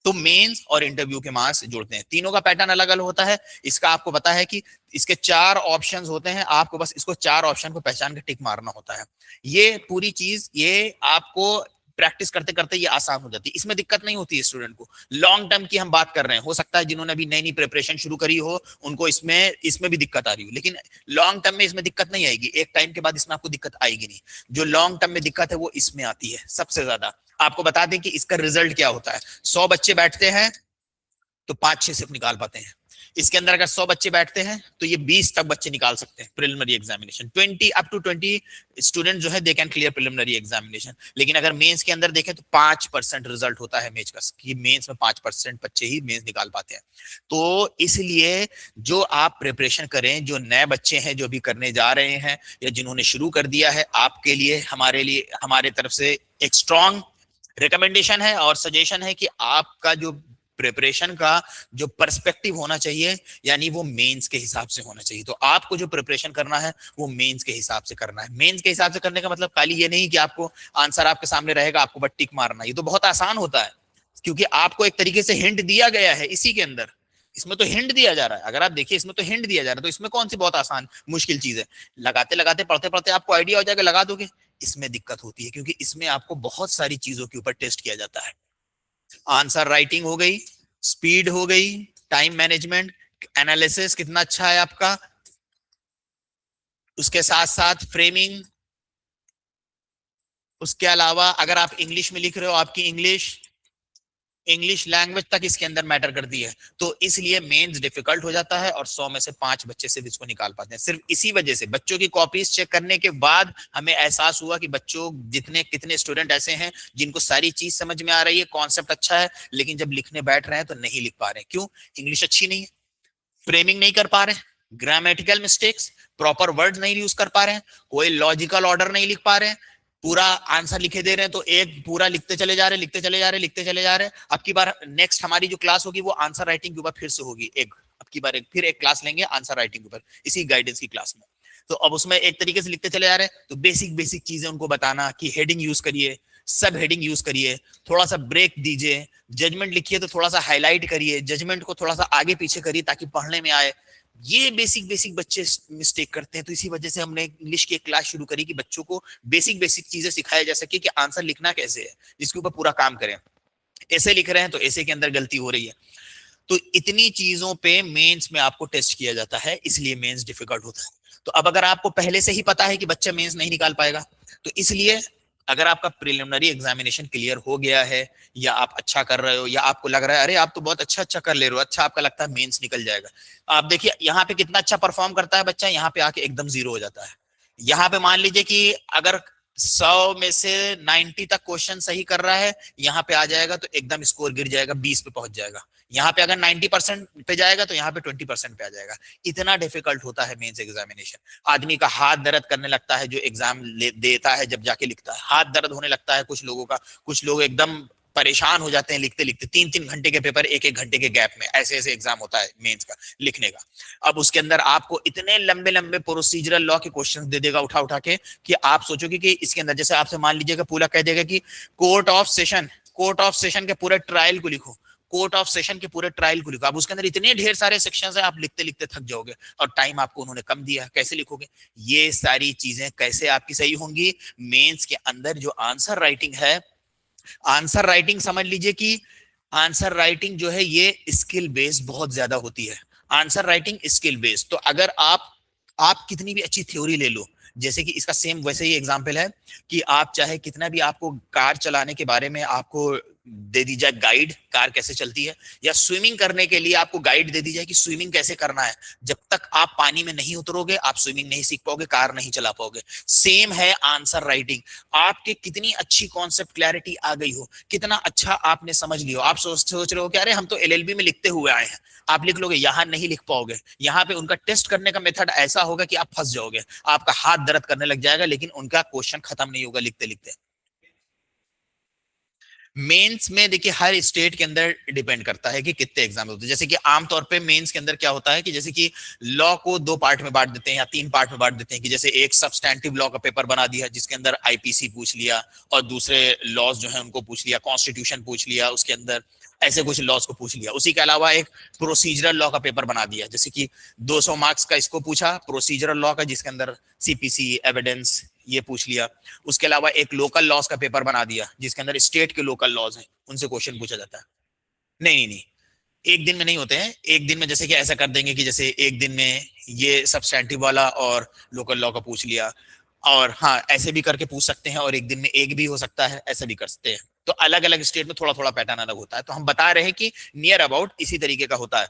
Speaker 1: तो मेंस और इंटरव्यू के मार्क्स जोड़ते हैं, तीनों का पैटर्न अलग अलग होता है। इसका आपको पता है कि इसके 4 ऑप्शंस होते हैं, आपको बस इसको 4 ऑप्शन को पहचान के टिक मारना होता है। ये पूरी चीज ये आपको प्रैक्टिस करते करते ये आसान हो जाती है, इसमें दिक्कत नहीं होती है स्टूडेंट को। लॉन्ग टर्म की हम बात कर रहे हैं, हो सकता है जिन्होंने अभी नई नई प्रिपरेशन शुरू करी हो उनको इसमें इसमें भी दिक्कत आ रही हो, लेकिन लॉन्ग टर्म में इसमें दिक्कत नहीं आएगी, एक टाइम के बाद इसमें आपको दिक्कत आएगी नहीं। जो लॉन्ग टर्म में दिक्कत है वो इसमें आती है सबसे ज्यादा। आपको बता दें कि इसका रिजल्ट क्या होता है। 100 बच्चे बैठते हैं तो 5-6 सिर्फ निकाल पाते हैं। इसके अंदर अगर 100 बच्चे बैठते हैं तो ये 20 तक बच्चे निकाल सकते हैं preliminary examination. 20 up to 20 student जो है they can clear preliminary examination. लेकिन अगर मेंस के अंदर देखें तो 5% रिजल्ट होता है मेंस का, कि मेंस में 5% बच्चे ही मेंस निकाल पाते हैं। तो इसलिए जो आप प्रिपरेशन करें, जो नए बच्चे हैं जो भी करने जा रहे हैं या जिन्होंने शुरू कर दिया है, आपके लिए हमारे तरफ से एक स्ट्रॉन्ग रिकमेंडेशन है और सजेशन है कि आपका जो प्रिपरेशन का जो पर्सपेक्टिव होना चाहिए, यानी वो मेंस के हिसाब से होना चाहिए। तो आपको जो प्रिपरेशन करना है वो मेंस के हिसाब से करना है। मेंस के हिसाब से करने का मतलब खाली ये नहीं कि आपको आंसर आपके सामने रहेगा आपको बस टिक मारना, ये तो बहुत आसान होता है क्योंकि आपको एक तरीके से हिंट दिया गया है इसी के अंदर। इसमें तो हिंट दिया जा रहा है, अगर आप देखिए इसमें तो हिंट दिया जा रहा है, तो इसमें कौन सी बहुत आसान मुश्किल चीज है? लगाते लगाते पढ़ते पढ़ते आपको आइडिया हो जाएगा, लगा दोगे। इसमें दिक्कत होती है क्योंकि इसमें आपको बहुत सारी चीजों के ऊपर टेस्ट किया जाता है। आंसर राइटिंग हो गई, स्पीड हो गई, टाइम मैनेजमेंट, एनालिसिस कितना अच्छा है आपका, उसके साथ साथ फ्रेमिंग, उसके अलावा अगर आप इंग्लिश में लिख रहे हो आपकी इंग्लिश लैंग्वेज तक इसके अंदर मैटर करती है। तो इसलिए मेंस डिफिकल्ट हो जाता है और 100 में से 5 बच्चे सिर्फ इसको निकाल पाते हैं। सिर्फ इसी वजह से बच्चों की कॉपीज चेक करने के बाद हमें एहसास हुआ कि बच्चों जितने कितने स्टूडेंट ऐसे हैं जिनको सारी चीज समझ में आ रही है, कॉन्सेप्ट अच्छा है, लेकिन जब लिखने बैठ रहे हैं तो नहीं लिख पा रहे। क्यों? इंग्लिश अच्छी नहीं है, फ्रेमिंग नहीं कर पा रहे, ग्रामेटिकल मिस्टेक्स, प्रॉपर वर्ड नहीं यूज कर पा रहे हैं, कोई लॉजिकल ऑर्डर नहीं लिख पा रहे हैं, पूरा आंसर लिखे दे रहे हैं तो एक पूरा लिखते चले जा रहे लिखते चले जा रहे लिखते चले जा रहे। अब की बार नेक्स्ट हमारी जो क्लास होगी वो आंसर राइटिंग के ऊपर फिर से होगी, अब की बार फिर एक क्लास लेंगे आंसर राइटिंग के ऊपर इसी गाइडेंस की क्लास में। तो अब उसमें एक तरीके से लिखते चले जा रहे हैं तो बेसिक बेसिक चीजें उनको बताना कि हेडिंग यूज करिए, सब हेडिंग यूज करिए, थोड़ा सा ब्रेक दीजिए, जजमेंट लिखिए तो थोड़ा सा हाईलाइट करिए, जजमेंट को थोड़ा सा आगे पीछे करिए ताकि पढ़ने में आए। ये बेसिक बेसिक बच्चे मिस्टेक करते हैं। तो इसी वजह से हमने इंग्लिश की एक क्लास शुरू करी कि बच्चों को बेसिक बेसिक चीजें सिखाया जा सके कि आंसर लिखना कैसे है, जिसके ऊपर पूरा काम करें। ऐसे लिख रहे हैं तो ऐसे के अंदर गलती हो रही है। तो इतनी चीजों पे मेंस में आपको टेस्ट किया जाता है, इसलिए मेंस डिफिकल्ट होता है। तो अब अगर आपको पहले से ही पता है कि बच्चा मेंस नहीं निकाल पाएगा, तो इसलिए अगर आपका प्रिलिमिनरी एग्जामिनेशन क्लियर हो गया है या आप अच्छा कर रहे हो या आपको लग रहा है अरे आप तो बहुत अच्छा अच्छा कर ले रहे हो, अच्छा आपका लगता है मेंस निकल जाएगा, आप देखिए यहाँ पे कितना अच्छा परफॉर्म करता है बच्चा, यहाँ पे आके एकदम जीरो हो जाता है। यहाँ पे मान लीजिए कि अगर 100 में से 90 तक क्वेश्चन सही कर रहा है, यहाँ पे आ जाएगा तो एकदम स्कोर गिर जाएगा, 20 पे पहुंच जाएगा। यहाँ पे अगर 90% पे जाएगा तो यहाँ पे 20% पे आ जाएगा। इतना डिफिकल्ट होता है मेंस एग्जामिनेशन। आदमी का हाथ दर्द करने लगता है जो एग्जाम देता है, जब जाके लिखता है हाथ दर्द होने लगता है कुछ लोगों का, कुछ लोग एकदम परेशान हो जाते हैं लिखते लिखते, 3-3 घंटे के पेपर 1-1 घंटे के गैप में, ऐसे ऐसे एग्जाम होता है मेंस का लिखने का। अब उसके अंदर आपको इतने लंबे लंबे प्रोसीजरल लॉ के क्वेश्चंस दे देगा उठा उठा के कि आप सोचोगे कि इसके अंदर जैसे आपसे मान लीजिएगा पूरा कह देगा कि कोर्ट ऑफ सेशन के पूरे ट्रायल को लिखो, कोर्ट ऑफ सेशन के पूरे ट्रायल को लिखो। अब उसके अंदर इतने ढेर सारे सेक्शंस है, आप लिखते लिखते थक जाओगे और टाइम आपको उन्होंने कम दिया, कैसे लिखोगे? ये सारी चीजें कैसे आपकी सही होंगी? मेंस के अंदर जो आंसर राइटिंग है, आंसर राइटिंग समझ लीजिए कि आंसर राइटिंग जो है ये स्किल बेस्ड बहुत ज्यादा होती है। आंसर राइटिंग स्किल बेस्ड, तो अगर आप कितनी भी अच्छी थ्योरी ले लो, जैसे कि इसका सेम वैसे ही एग्जांपल है कि आप चाहे कितना भी आपको कार चलाने के बारे में आपको दे दी जाए गाइड, कार कैसे चलती है, या स्विमिंग करने के लिए आपको गाइड दे दी जाए कि स्विमिंग कैसे करना है, जब तक आप पानी में नहीं उतरोगे आप स्विमिंग नहीं सीख पाओगे, कार नहीं चला पाओगे। सेम है आंसर राइटिंग। आपके कितनी अच्छी कॉन्सेप्ट क्लैरिटी आ गई हो, कितना अच्छा आपने समझ लिया, आप सोच रहे हो कि अरे हम तो एलएलबी में लिखते हुए आए हैं, आप लिख लोगे, यहाँ नहीं लिख पाओगे। यहाँ पे उनका टेस्ट करने का मेथड ऐसा होगा कि आप फंस जाओगे, आपका हाथ दर्द करने लग जाएगा, लेकिन उनका क्वेश्चन खत्म नहीं होगा लिखते लिखते। मेंस में देखिए हर स्टेट के अंदर डिपेंड करता है कि कितने एग्जाम होते हैं। जैसे कि आमतौर पे मेंस के अंदर क्या होता है कि जैसे कि लॉ को दो पार्ट में बांट देते हैं या तीन पार्ट में बांट देते हैं, कि जैसे एक सब्सटैंटिव लॉ का पेपर बना दिया जिसके अंदर आईपीसी पूछ लिया, और दूसरे लॉज जो है उनको पूछ लिया, कॉन्स्टिट्यूशन पूछ लिया उसके अंदर, ऐसे कुछ लॉज को पूछ लिया। उसी के अलावा एक प्रोसीजरल लॉ का पेपर बना दिया, जैसे कि 200 मार्क्स का इसको पूछा प्रोसीजरल लॉ का, जिसके अंदर सीपीसी एविडेंस ये पूछ लिया। उसके अलावा एक लोकल लॉज का पेपर बना दिया जिसके अंदर स्टेट के लोकल लॉज हैं उनसे क्वेश्चन पूछा जाता है। नहीं नहीं नहीं, एक दिन में नहीं होते हैं। एक दिन में जैसे कि ऐसा कर देंगे कि जैसे एक दिन में ये सब्सटैंटिव वाला और लोकल लॉ का पूछ लिया, और हाँ ऐसे भी करके पूछ सकते हैं, और एक दिन में एक भी हो सकता है, ऐसा भी कर सकते हैं। तो अलग अलग स्टेट में थोड़ा थोड़ा पैटर्न अलग होता है। तो हम बता रहे हैं कि नियर अबाउट इसी तरीके का होता है।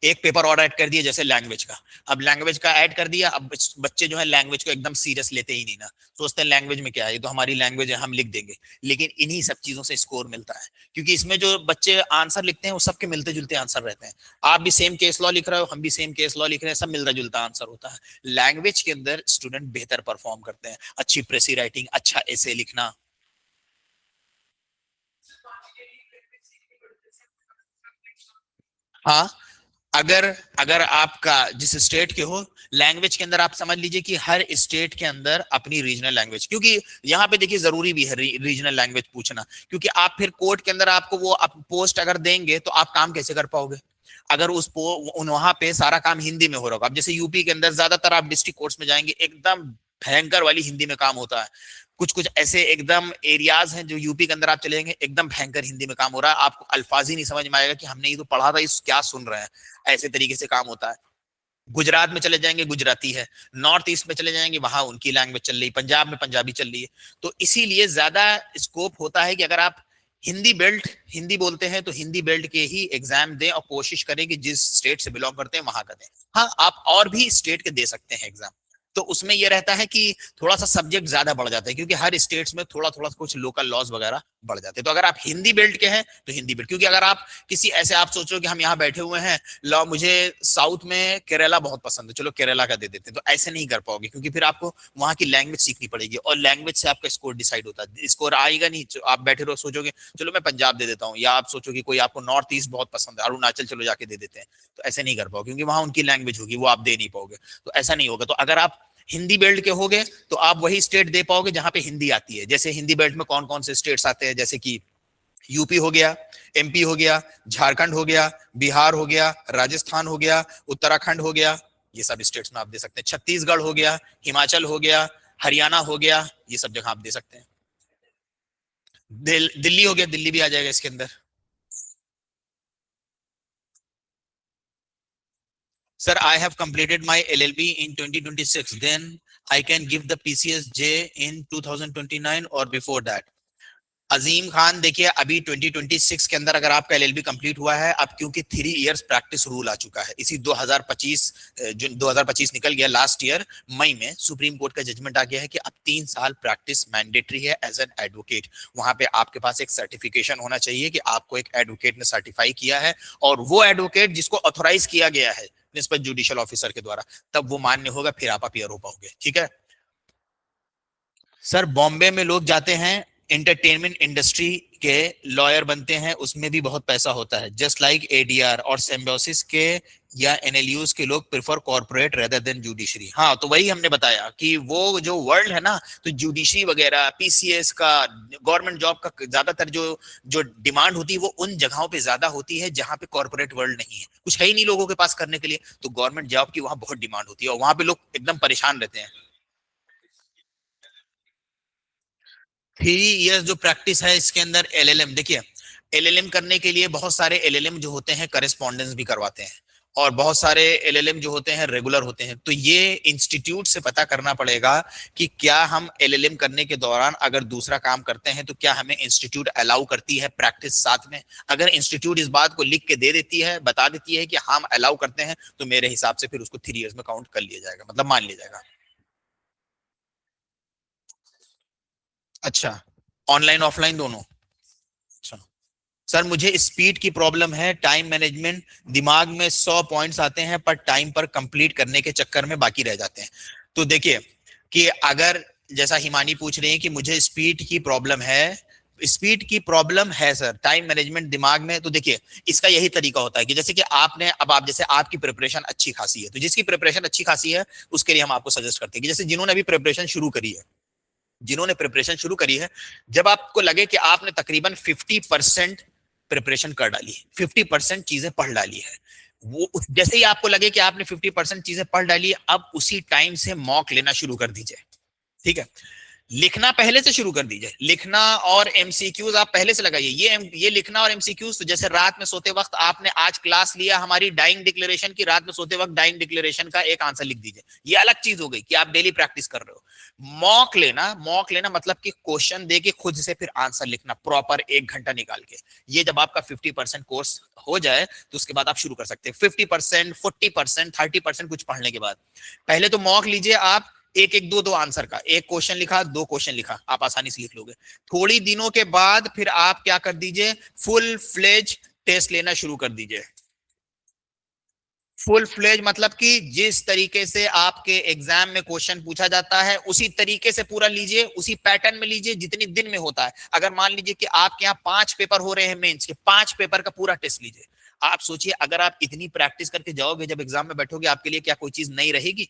Speaker 1: एक पेपर और ऐड कर दिया जैसे लैंग्वेज का। अब लैंग्वेज का ऐड कर दिया, अब बच्चे जो है लैंग्वेज को एकदम सीरियस लेते ही नहीं ना, सोचते हैं लैंग्वेज में क्या है, तो हमारी लैंग्वेज है हम लिख देंगे। लेकिन इन्हीं सब चीजों से स्कोर मिलता है, क्योंकि इसमें जो बच्चे आंसर लिखते हैं वो सबके मिलते जुलते आंसर रहते हैं। आप भी सेम केस लॉ लिख रहे हो, हम भी सेम केस लॉ लिख रहे हैं, सब मिलता जुलता आंसर होता है। लैंग्वेज के अंदर स्टूडेंट बेहतर परफॉर्म करते हैं, अच्छी प्रेसी राइटिंग, अच्छा ऐसे लिखना। हाँ, अगर अगर आपका जिस स्टेट के हो, लैंग्वेज के अंदर आप समझ लीजिए कि हर स्टेट के अंदर अपनी रीजनल लैंग्वेज, क्योंकि यहाँ पे देखिए जरूरी भी है रीजनल लैंग्वेज पूछना, क्योंकि आप फिर कोर्ट के अंदर आपको वो पोस्ट अगर देंगे तो आप काम कैसे कर पाओगे, अगर वहां पे सारा काम हिंदी में हो रहा होगा। अब जैसे यूपी के अंदर ज्यादातर आप डिस्ट्रिक्ट कोर्ट्स में जाएंगे, एकदम भयंकर वाली हिंदी में काम होता है। कुछ कुछ ऐसे एकदम एरियाज हैं जो यूपी के अंदर आप चले जाएंगे, एकदम भयंकर हिंदी में काम हो रहा है, आपको अल्फाज ही नहीं समझ में आएगा कि हमने ये तो पढ़ा था, इस क्या सुन रहे हैं, ऐसे तरीके से काम होता है। गुजरात में चले जाएंगे गुजराती है, नॉर्थ ईस्ट में चले जाएंगे वहां उनकी लैंग्वेज चल रही, पंजाब में पंजाबी चल रही है। तो इसीलिए ज्यादा स्कोप होता है कि अगर आप हिंदी बेल्ट, हिंदी बोलते हैं तो हिंदी बेल्ट के ही एग्जाम दें, और कोशिश करें कि जिस स्टेट से बिलोंग करते हैं वहां का दें। हाँ, आप और भी स्टेट के दे सकते हैं एग्जाम, तो उसमें यह रहता है कि थोड़ा सा सब्जेक्ट ज्यादा बढ़ जाता है, क्योंकि हर स्टेट्स में थोड़ा थोड़ा कुछ लोकल लॉज वगैरह बढ़ जाते हैं। तो अगर आप हिंदी बेल्ट के हैं तो हिंदी बेल्ट, क्योंकि अगर आप किसी ऐसे आप सोचो कि हम यहाँ बैठे हुए हैं, लॉ मुझे साउथ में केरला बहुत पसंद है, चलो केरला का दे देते हैं, तो ऐसे नहीं कर पाओगे, क्योंकि फिर आपको वहां की लैंग्वेज सीखनी पड़ेगी, और लैंग्वेज से आपका स्कोर डिसाइड होता है, स्कोर आएगा नहीं। आप बैठे रहो सोचोगे चलो मैं पंजाब दे देता हूँ, या आप सोचोगे कोई आपको नॉर्थ ईस्ट बहुत पसंद है, अरुणाचल चलो जाके दे देते हैं, तो ऐसे नहीं कर पाओगे, क्योंकि वहां उनकी लैंग्वेज होगी, वो आप दे नहीं पाओगे। तो ऐसा नहीं होगा। तो अगर आप हिंदी बेल्ट के होगे तो आप वही स्टेट दे पाओगे जहां पे हिंदी आती है। जैसे हिंदी बेल्ट में कौन कौन से स्टेट्स आते हैं, जैसे कि यूपी हो गया, एमपी हो गया, झारखंड हो गया, बिहार हो गया, राजस्थान हो गया, उत्तराखंड हो गया, ये सब स्टेट्स में आप दे सकते हैं। छत्तीसगढ़ हो गया, हिमाचल हो गया, हरियाणा हो गया, ये सब जगह आप दे सकते हैं। दिल्ली हो गया, दिल्ली भी आ जाएगा इसके अंदर। Sir, I have completed my LLB in 2026. Then I can give the PCSJ in 2029 or before that. अजीम खान, देखिए अभी 2026 के अंदर अगर आपका एलएलबी कंप्लीट हुआ है, अब क्योंकि 3 इयर्स प्रैक्टिस रूल आ चुका है, इसी 2025 जो 2025 निकल गया लास्ट ईयर मई में, सुप्रीम कोर्ट का जजमेंट आ गया है कि अब 3 साल प्रैक्टिस मैंडेटरी है एज एन एडवोकेट। वहां पे आपके पास एक सर्टिफिकेशन होना चाहिए कि आपको एक एडवोकेट ने सर्टिफाई किया है, और वो एडवोकेट जिसको ऑथोराइज किया गया है निस्बत जुडिशियल ऑफिसर के द्वारा, तब वो मान्य होगा, फिर आप अपीयर हो पाओगे। ठीक है सर, बॉम्बे में लोग जाते हैं एंटरटेनमेंट इंडस्ट्री के लॉयर बनते हैं, उसमें भी बहुत पैसा होता है, जस्ट लाइक एडीआर और सिम्बायोसिस के या एनएलयूज के लोग prefer corporate rather than judiciary. हाँ, तो वही हमने बताया कि वो जो वर्ल्ड है ना, तो जुडिशरी वगैरह पीसीएस का, गवर्नमेंट जॉब का ज्यादातर जो जो डिमांड होती है वो उन जगहों पे ज्यादा होती है जहां पे कॉर्पोरेट वर्ल्ड नहीं है, कुछ है ही नहीं लोगों के पास करने के लिए, तो गवर्नमेंट जॉब की वहां बहुत डिमांड होती है, और वहां पे लोग एकदम परेशान रहते हैं। 3 इयर्स जो प्रैक्टिस है इसके अंदर एलएलएम, देखिए एलएलएम करने के लिए बहुत सारे एलएलएम जो होते हैं करेस्पॉन्डेंस भी करवाते हैं, और बहुत सारे एलएलएम जो होते हैं रेगुलर होते हैं। तो ये इंस्टीट्यूट से पता करना पड़ेगा कि क्या हम एलएलएम करने के दौरान अगर दूसरा काम करते हैं तो क्या हमें इंस्टीट्यूट अलाउ करती है प्रैक्टिस साथ में। अगर इंस्टीट्यूट इस बात को लिख के दे देती है, बता देती है कि हम अलाउ करते हैं, तो मेरे हिसाब से फिर उसको 3 इयर्स में काउंट कर लिया जाएगा, मतलब मान लिया जाएगा। अच्छा, ऑनलाइन ऑफलाइन दोनों। अच्छा सर, मुझे स्पीड की प्रॉब्लम है, टाइम मैनेजमेंट, दिमाग में 100 पॉइंट्स आते हैं पर टाइम पर कंप्लीट करने के चक्कर में बाकी रह जाते हैं। तो देखिए कि अगर जैसा हिमानी पूछ रहे हैं कि मुझे स्पीड की प्रॉब्लम है, स्पीड की प्रॉब्लम है सर, टाइम मैनेजमेंट दिमाग में। तो देखिए इसका यही तरीका होता है कि जैसे कि आपने, अब आप जैसे आपकी प्रिपरेशन अच्छी खासी है, तो जिसकी प्रिपरेशन अच्छी खासी है उसके लिए हम आपको सजेस्ट करते हैं कि जैसे जिन्होंने अभी प्रिपरेशन शुरू करी है, जिन्होंने प्रिपरेशन शुरू करी है, जब आपको लगे कि आपने तकरीबन 50% प्रिपरेशन कर डाली है, 50% चीजें पढ़ डाली है, वो जैसे ही आपको लगे कि आपने 50% चीजें पढ़ डाली है, अब उसी टाइम से मॉक लेना शुरू कर दीजिए। ठीक है, लिखना पहले से शुरू कर दीजिए, लिखना और एमसीक्यूज आप पहले से लगाइए। ये लिखना और एमसीक्यूज, तो जैसे रात में सोते वक्त आपने आज क्लास लिया हमारी डाइंग डिक्लेरेशन की, रात में सोते वक्त डाइंग डिक्लेरेशन का एक आंसर लिख दीजिए। ये अलग चीज हो गई कि आप डेली प्रैक्टिस कर रहे हो। मॉक लेना मतलब कि क्वेश्चन दे के खुद से फिर आंसर लिखना प्रॉपर 1 घंटा निकाल के। ये जब आपका 50% कोर्स हो जाए तो उसके बाद आप शुरू कर सकते हैं 50%, 40%, 30% कुछ पढ़ने के बाद। पहले तो मॉक लीजिए आप, एक एक दो दो आंसर का, एक क्वेश्चन लिखा, दो क्वेश्चन लिखा, आप आसानी से लिख लोगे। थोड़ी दिनों के बाद फिर आप क्या कर दीजिए, फुल फ्लेज टेस्ट लेना शुरू कर दीजिए। फुल फ्लेज मतलब कि जिस तरीके से आपके एग्जाम में क्वेश्चन पूछा जाता है उसी तरीके से पूरा लीजिए, उसी पैटर्न में लीजिए जितनी दिन में होता है। अगर मान लीजिए कि आपके यहाँ 5 पेपर हो रहे हैं मेंस के, 5 पेपर का पूरा टेस्ट लीजिए। आप सोचिए अगर आप इतनी प्रैक्टिस करके जाओगे, जब एग्जाम में बैठोगे आपके लिए क्या कोई चीज नहीं रहेगी?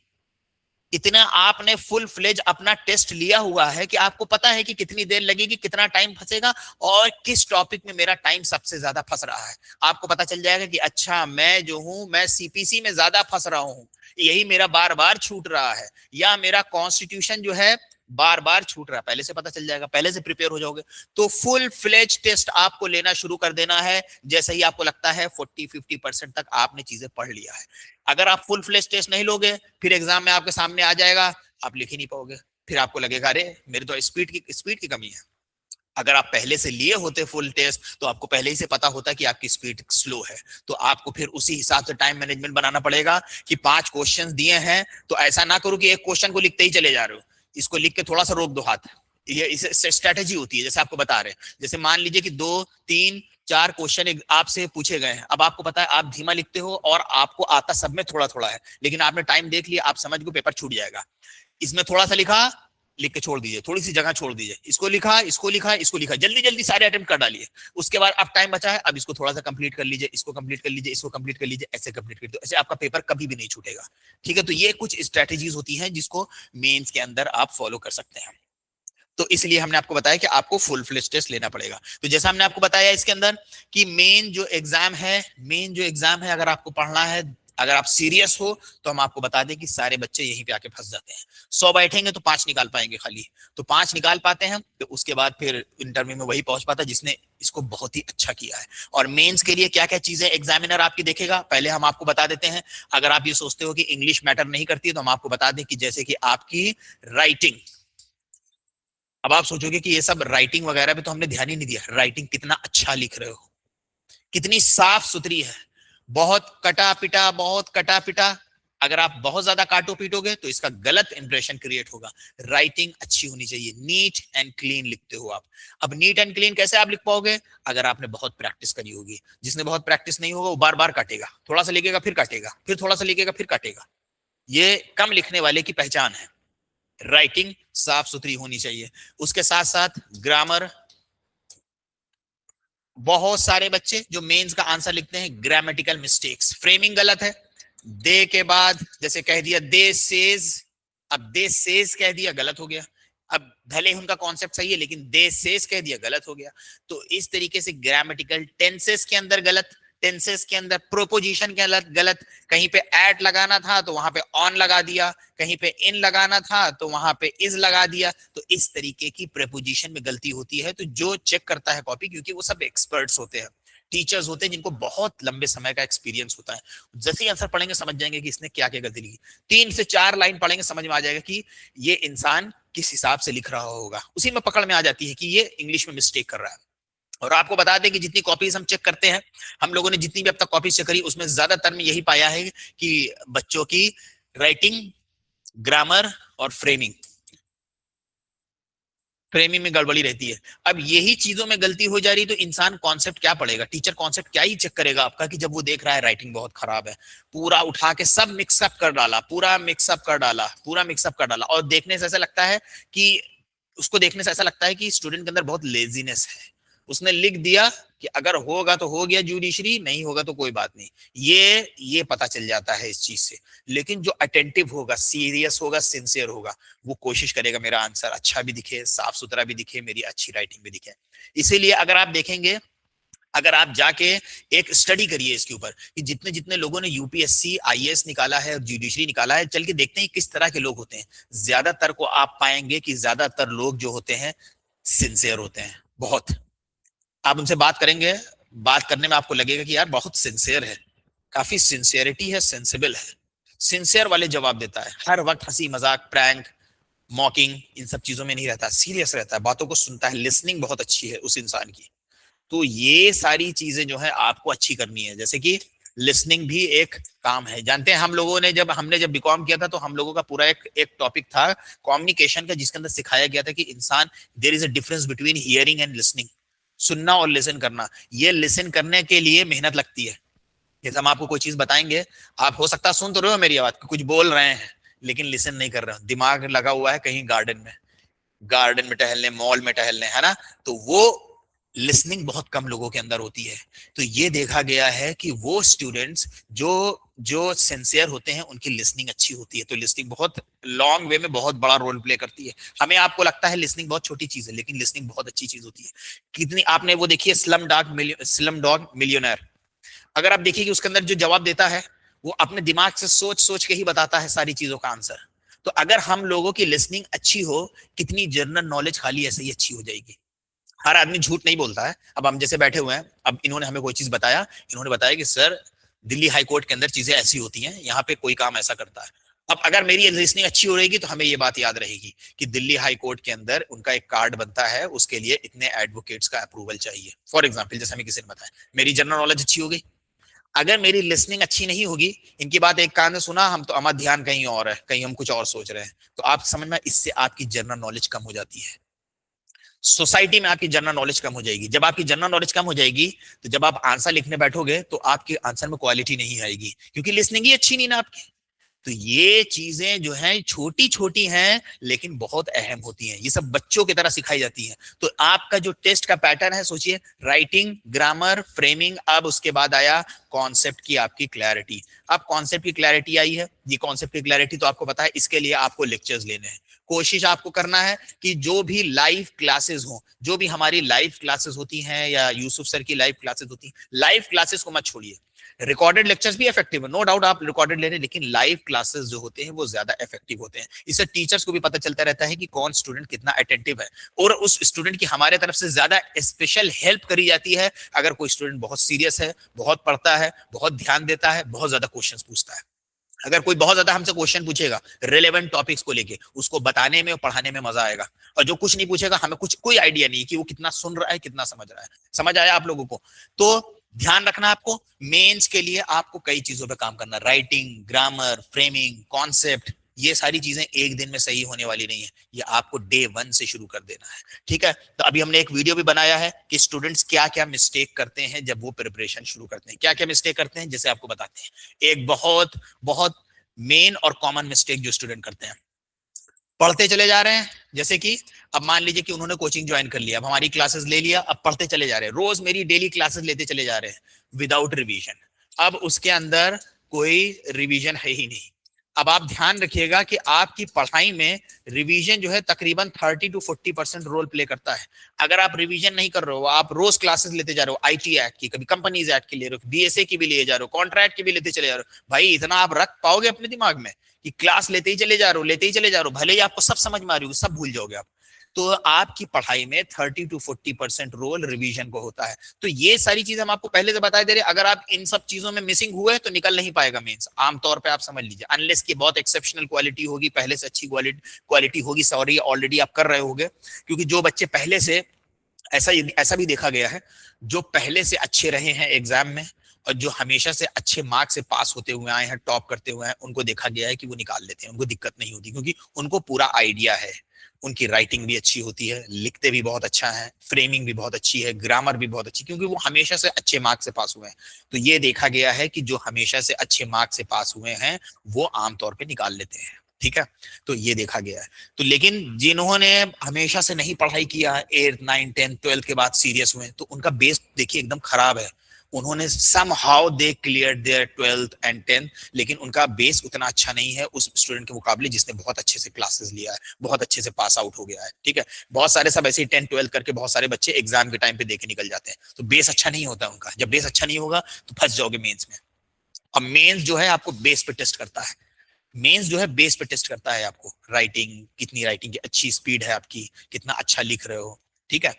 Speaker 1: इतना आपने फुल फ्लेज अपना टेस्ट लिया हुआ है कि आपको पता है कि कितनी देर लगेगी, कितना टाइम फंसेगा और किस टॉपिक में मेरा टाइम सबसे ज्यादा फंस रहा है। आपको पता चल जाएगा कि अच्छा मैं जो हूं, मैं सीपीसी में ज्यादा फंस रहा हूं, यही मेरा बार बार छूट रहा है, या मेरा कॉन्स्टिट्यूशन जो है बार बार छूट रहा है। पहले से पता चल जाएगा, पहले से प्रिपेयर हो जाओगे। तो फुल फ्लेज टेस्ट आपको लेना शुरू कर देना है जैसे ही आपको लगता है 40-50% तक आपने चीजें पढ़ लिया है। अगर आप फुल फ्लेज टेस्ट नहीं लोगे, फिर एग्जाम में आपके सामने आ जाएगा, आप लिख ही नहीं पाओगे, फिर आपको लगेगा अरे मेरे तो स्पीड की कमी है। अगर आप पहले से लिए होते फुल टेस्ट तो आपको पहले ही से पता होता कि आपकी स्पीड स्लो है, तो आपको फिर उसी हिसाब से टाइम मैनेजमेंट बनाना पड़ेगा कि 5 क्वेश्चन दिए हैं तो ऐसा ना करो कि एक क्वेश्चन को लिखते ही चले जा रहे हो, इसको लिख के थोड़ा सा रोक दो हाथ। ये इसे स्ट्रेटेजी होती है, जैसे आपको बता रहे हैं। जैसे मान लीजिए कि 2-3-4 क्वेश्चन आपसे पूछे गए हैं, अब आपको पता है आप धीमा लिखते हो और आपको आता सब में थोड़ा थोड़ा है, लेकिन आपने टाइम देख लिया, आप समझ गए पेपर छूट जाएगा। इसमें थोड़ा सा लिखा, लिख के छोड़ दीजिए, थोड़ी सी जगह छोड़ दीजिए, इसको लिखा, इसको लिखा, इसको लिखा, जल्दी जल्दी सारे अटेम्प्ट कर डालिए। उसके बाद अब टाइम बचा है, अब इसको थोड़ा सा कंप्लीट कर लीजिए, इसको कंप्लीट कर लीजिए, इसको कंप्लीट कर लीजिए, ऐसे कंप्लीट कर दो, ऐसे आपका पेपर कभी भी नहीं छूटेगा। ठीक है, तो ये कुछ स्ट्रेटेजीज होती हैं जिसको मेंस के अंदर आप फॉलो कर सकते हैं। तो इसलिए हमने आपको बताया कि आपको फुल फ्लेज टेस्ट लेना पड़ेगा। तो जैसा हमने आपको बताया इसके अंदर कि मेन जो एग्जाम है अगर आपको पढ़ना है, अगर आप सीरियस हो, तो हम आपको बता दें कि सारे बच्चे यहीं पे आके फंस जाते हैं। 100 बैठेंगे तो 5 निकाल पाएंगे खाली, तो 5 निकाल पाते हैं, तो उसके बाद फिर इंटरव्यू में वही पहुंच पाता है जिसने इसको बहुत ही अच्छा किया है। और मेंस के लिए क्या क्या चीजें एग्जामिनर आपकी देखेगा, पहले हम आपको बता देते हैं। अगर आप ये सोचते हो कि इंग्लिश मैटर नहीं करती है, तो हम आपको बता दें कि जैसे कि आपकी राइटिंग, अब आप सोचोगे कि ये सब राइटिंग वगैरह पे तो हमने ध्यान ही नहीं दिया, राइटिंग कितना अच्छा लिख रहे हो, कितनी साफ सुथरी है, बहुत कटा पिटा। अगर आप बहुत ज्यादा काटो पीटोगे तो इसका गलत इंप्रेशन क्रिएट होगा। राइटिंग अच्छी होनी चाहिए, नीट एंड क्लीन लिखते हो आप। अब नीट एंड क्लीन कैसे आप लिख पाओगे? अगर आपने बहुत प्रैक्टिस करी होगी। जिसने बहुत प्रैक्टिस नहीं होगा वो बार बार काटेगा, थोड़ा सा लिखेगा फिर काटेगा, फिर थोड़ा सा लिखेगा फिर काटेगा। ये कम लिखने वाले की पहचान है। राइटिंग साफ सुथरी होनी चाहिए। उसके साथ साथ ग्रामर, बहुत सारे बच्चे जो मेंस का आंसर लिखते हैं ग्रामेटिकल मिस्टेक्स, फ्रेमिंग गलत है। दे के बाद जैसे कह दिया दे सेज, अब दे सेज कह दिया, गलत हो गया। अब भले ही उनका कॉन्सेप्ट सही है लेकिन दे सेज कह दिया, गलत हो गया। तो इस तरीके से ग्रामेटिकल, टेंसेस के अंदर गलत, टेंसेस के अंदर प्रोपोजिशन के गलत गलत, कहीं पे एट लगाना था तो वहां पे ऑन लगा दिया, कहीं पे इन लगाना था तो वहां पे इज लगा दिया। तो इस तरीके की प्रेपोजिशन में गलती होती है। तो जो चेक करता है कॉपी, क्योंकि वो सब एक्सपर्ट्स होते हैं, टीचर्स होते हैं जिनको बहुत लंबे समय का एक्सपीरियंस होता है, जैसे ही आंसर पढ़ेंगे समझ जाएंगे कि इसने क्या क्या गलती लिखी। 3 से 4 लाइन पढ़ेंगे समझ में आ जाएगा कि ये इंसान किस हिसाब से लिख रहा होगा, उसी में पकड़ में आ जाती है कि ये इंग्लिश में मिस्टेक कर रहा है। और आपको बता दें कि जितनी कॉपीज हम चेक करते हैं, हम लोगों ने जितनी भी अब तक कॉपीज चेक करी उसमें ज्यादातर में यही पाया है कि बच्चों की राइटिंग, ग्रामर और फ्रेमिंग में गड़बड़ी रहती है। अब यही चीजों में गलती हो जा रही तो इंसान कॉन्सेप्ट क्या पढ़ेगा, टीचर कॉन्सेप्ट क्या ही चेक करेगा आपका, कि जब वो देख रहा है राइटिंग बहुत खराब है, पूरा उठा के सब मिक्सअप कर डाला, पूरा मिक्सअप कर डाला और देखने से ऐसा लगता है कि उसको देखने से ऐसा लगता है कि स्टूडेंट के अंदर बहुत लेजीनेस है, उसने लिख दिया कि अगर होगा तो हो गया जुडिशरी, नहीं होगा तो कोई बात नहीं, ये पता चल जाता है इस चीज से। लेकिन जो अटेंटिव होगा, सीरियस होगा, सिंसियर होगा, वो कोशिश करेगा मेरा आंसर अच्छा भी दिखे, साफ सुथरा भी दिखे, मेरी अच्छी राइटिंग भी दिखे। इसीलिए अगर आप देखेंगे, अगर आप जाके एक स्टडी करिए इसके ऊपर कि जितने जितने लोगों ने यूपीएससी आईएएस निकाला है और जुडिशरी निकाला है, चल के देखते हैं किस तरह के लोग होते हैं। ज्यादातर को आप पाएंगे कि ज्यादातर लोग जो होते हैं सिंसियर होते हैं बहुत। आप उनसे बात करेंगे, बात करने में आपको लगेगा कि यार बहुत सिंसियर है, काफी सिंसियरिटी है, सेंसिबल है, सिंसियर वाले जवाब देता है, हर वक्त हंसी मजाक, प्रैंक, मॉकिंग, इन सब चीजों में नहीं रहता, सीरियस रहता है, बातों को सुनता है, लिसनिंग बहुत अच्छी है उस इंसान की। तो ये सारी चीजें जो है आपको अच्छी करनी है। जैसे कि लिसनिंग भी एक काम है। जानते हैं हम लोगों ने हमने जब बीकॉम किया था तो हम लोगों का पूरा एक एक टॉपिक था कम्युनिकेशन का, जिसके अंदर सिखाया गया था कि इंसान, there is a difference between hearing and listening, सुनना और लिसन करना। ये लिसन करने के लिए मेहनत लगती है। जैसे हम आपको कोई चीज बताएंगे, आप हो सकता है सुन तो रहे हो मेरी आवाज, कुछ बोल रहे हैं लेकिन लिसन नहीं कर रहे हो, दिमाग लगा हुआ है कहीं गार्डन में, गार्डन में टहलने, मॉल में टहलने, है ना। तो वो लिसनिंग बहुत कम लोगों के अंदर होती है। तो ये देखा गया है कि वो स्टूडेंट्स जो जो सिंसियर होते हैं उनकी लिसनिंग अच्छी होती है। तो लिसनिंग बहुत लॉन्ग वे में बहुत बड़ा रोल प्ले करती है। हमें आपको लगता है लिसनिंग बहुत छोटी चीज है, लेकिन लिसनिंग बहुत अच्छी चीज होती है। कितनी आपने वो देखी है स्लम डॉग मिलियनेयर, अगर आप देखिए कि उसके अंदर जो जवाब देता है वो अपने दिमाग से सोच सोच के ही बताता है सारी चीजों का आंसर। तो अगर हम लोगों की लिसनिंग अच्छी हो, कितनी जनरल नॉलेज खाली ऐसे ही अच्छी हो जाएगी। हर आदमी झूठ नहीं बोलता है। अब हम जैसे बैठे हुए हैं, अब इन्होंने हमें कोई चीज बताया, इन्होंने बताया कि सर दिल्ली हाई कोर्ट के अंदर चीजें ऐसी होती हैं, यहाँ पे कोई काम ऐसा करता है। अब अगर मेरी लिसनिंग अच्छी हो रहेगी तो हमें ये बात याद रहेगी कि दिल्ली हाई कोर्ट के अंदर उनका एक कार्ड बनता है, उसके लिए इतने एडवोकेट्स का अप्रूवल चाहिए, फॉर एग्जाम्पल, जैसे हमें किसी ने बताया। मेरी जनरल नॉलेज अच्छी हो गई। अगर मेरी लिसनिंग अच्छी नहीं होगी, इनकी बात एक कान से सुना, हम तो हमारा ध्यान कहीं और है, कहीं हम कुछ और सोच रहे हैं, तो आप समझ में, इससे आपकी जनरल नॉलेज कम हो जाती है। सोसाइटी में आपकी जनरल नॉलेज कम हो जाएगी। जब आपकी जनरल नॉलेज कम हो जाएगी, तो जब आप आंसर लिखने बैठोगे तो आपके आंसर में क्वालिटी नहीं आएगी, क्योंकि लिसनिंग ही अच्छी नहीं ना आपकी। तो ये चीजें जो हैं छोटी छोटी हैं लेकिन बहुत अहम होती हैं। ये सब बच्चों की तरह सिखाई जाती हैं। तो आपका जो टेस्ट का पैटर्न है, सोचिए, राइटिंग, ग्रामर, फ्रेमिंग, अब उसके बाद आया कॉन्सेप्ट की आपकी क्लैरिटी। अब कॉन्सेप्ट की क्लैरिटी आई है, ये कॉन्सेप्ट की क्लैरिटी तो आपको पता है, इसके लिए आपको लेक्चर्स लेने हैं। कोशिश आपको करना है कि जो भी लाइव क्लासेस हो, जो भी हमारी लाइव क्लासेस होती हैं या यूसुफ सर की लाइव क्लासेस होती हैं, लाइव क्लासेस को मत छोड़िए। रिकॉर्डेड लेक्चर्स भी इफेक्टिव है, नो डाउट, आप रिकॉर्डेड ले रहे हैं, लेकिन लाइव क्लासेस जो होते हैं वो ज्यादा इफेक्टिव होते हैं। इससे टीचर्स को भी पता चलता रहता है कि कौन स्टूडेंट कितना अटेंटिव है, और उस स्टूडेंट की हमारे तरफ से ज्यादा स्पेशल हेल्प करी जाती है अगर कोई स्टूडेंट बहुत सीरियस है, बहुत पढ़ता है, बहुत ध्यान देता है, बहुत ज्यादा क्वेश्चंस पूछता है। अगर कोई बहुत ज्यादा हमसे क्वेश्चन पूछेगा रिलेवेंट टॉपिक्स को लेके, उसको बताने में और पढ़ाने में मजा आएगा। और जो कुछ नहीं पूछेगा, हमें कुछ कोई आइडिया नहीं कि वो कितना सुन रहा है, कितना समझ रहा है। समझ आया आप लोगों को? तो ध्यान रखना, आपको मेंस के लिए आपको कई चीजों पे काम करना, राइटिंग, ग्रामर, फ्रेमिंग, कॉन्सेप्ट, ये सारी चीजें एक दिन में सही होने वाली नहीं है। ये आपको डे 1 से शुरू कर देना है। ठीक है, तो अभी हमने एक वीडियो भी बनाया है कि स्टूडेंट्स क्या क्या मिस्टेक करते हैं जब वो प्रिपरेशन शुरू करते हैं, क्या क्या मिस्टेक करते हैं, जैसे आपको बताते हैं। एक बहुत बहुत मेन और कॉमन मिस्टेक जो स्टूडेंट करते हैं, पढ़ते चले जा रहे हैं। जैसे कि अब मान लीजिए कि उन्होंने कोचिंग ज्वाइन कर लिया, अब हमारी क्लासेस ले लिया, अब पढ़ते चले जा रहे हैं, रोज मेरी डेली क्लासेस लेते चले जा रहे हैं विदाउट रिवीजन। अब उसके अंदर कोई रिवीजन है ही नहीं। अब आप ध्यान रखिएगा कि आपकी पढ़ाई में रिवीजन जो है तकरीबन 30 to 40% रोल प्ले करता है। अगर आप रिवीजन नहीं कर रहे हो, आप रोज क्लासेस लेते जा रहे हो, आईटी एक्ट की, कभी कंपनीज एक्ट की ले रहे हो, बीएसए की भी ले जा रहे हो, कॉन्ट्रैक्ट की भी लेते चले जा रहे हो, भाई इतना आप रख पाओगे अपने दिमाग में कि क्लास लेते ही चले जा रहे हो, लेते ही चले जा रहे हो, भले ही आपको सब समझ में आ रही हो, सब भूल जाओगे आप। तो आपकी पढ़ाई में 30 to 40% रोल रिवीजन को होता है। तो ये सारी चीजें हम आपको पहले से बता दे रहे, अगर आप इन सब चीजों में मिसिंग हुए तो निकल नहीं पाएगा मेंस, आमतौर पे आप समझ लीजिए, अनलेस की बहुत एक्सेप्शनल क्वालिटी होगी, पहले से अच्छी क्वालिटी होगी, सॉरी ऑलरेडी आप कर रहे होगे। क्योंकि जो बच्चे पहले से, ऐसा भी देखा गया है, जो पहले से अच्छे रहे हैं एग्जाम में और जो हमेशा से अच्छे मार्क्स से पास होते हुए आए हैं, टॉप करते हुए हैं, उनको देखा गया है कि वो निकाल लेते हैं, उनको दिक्कत नहीं होती, क्योंकि उनको पूरा आइडिया है। उनकी राइटिंग भी अच्छी होती है, लिखते भी बहुत अच्छा है, फ्रेमिंग भी बहुत अच्छी है, ग्रामर भी बहुत अच्छी, क्योंकि वो हमेशा से अच्छे मार्क्स से पास हुए हैं। तो ये देखा गया है कि जो हमेशा से अच्छे मार्क्स से पास हुए हैं वो आमतौर पर निकाल लेते हैं। ठीक है, तो ये देखा गया है। तो लेकिन जिन्होंने हमेशा से नहीं पढ़ाई किया, 8, 9, 10, 12 के बाद सीरियस हुए, तो उनका बेस देखिए एकदम खराब है। उन्होंने somehow they cleared their 12th and 10th, लेकिन उनका बेस उतना अच्छा नहीं है उस स्टूडेंट के मुकाबले जिसने बहुत अच्छे से क्लासेस लिया है, बहुत अच्छे से पास आउट हो गया है। ठीक है, बहुत सारे सब ऐसे ही 10, 12 करके बहुत सारे बच्चे एग्जाम के टाइम पे देके निकल जाते हैं, तो बेस अच्छा नहीं होता उनका। जब बेस अच्छा नहीं होगा तो फंस जाओगे मेंस में। अब मेंस जो है आपको बेस पे टेस्ट करता है, मेंस जो है बेस पे टेस्ट करता है आपको, राइटिंग कितनी, राइटिंग की अच्छी स्पीड है आपकी, कितना अच्छा लिख रहे हो। ठीक है,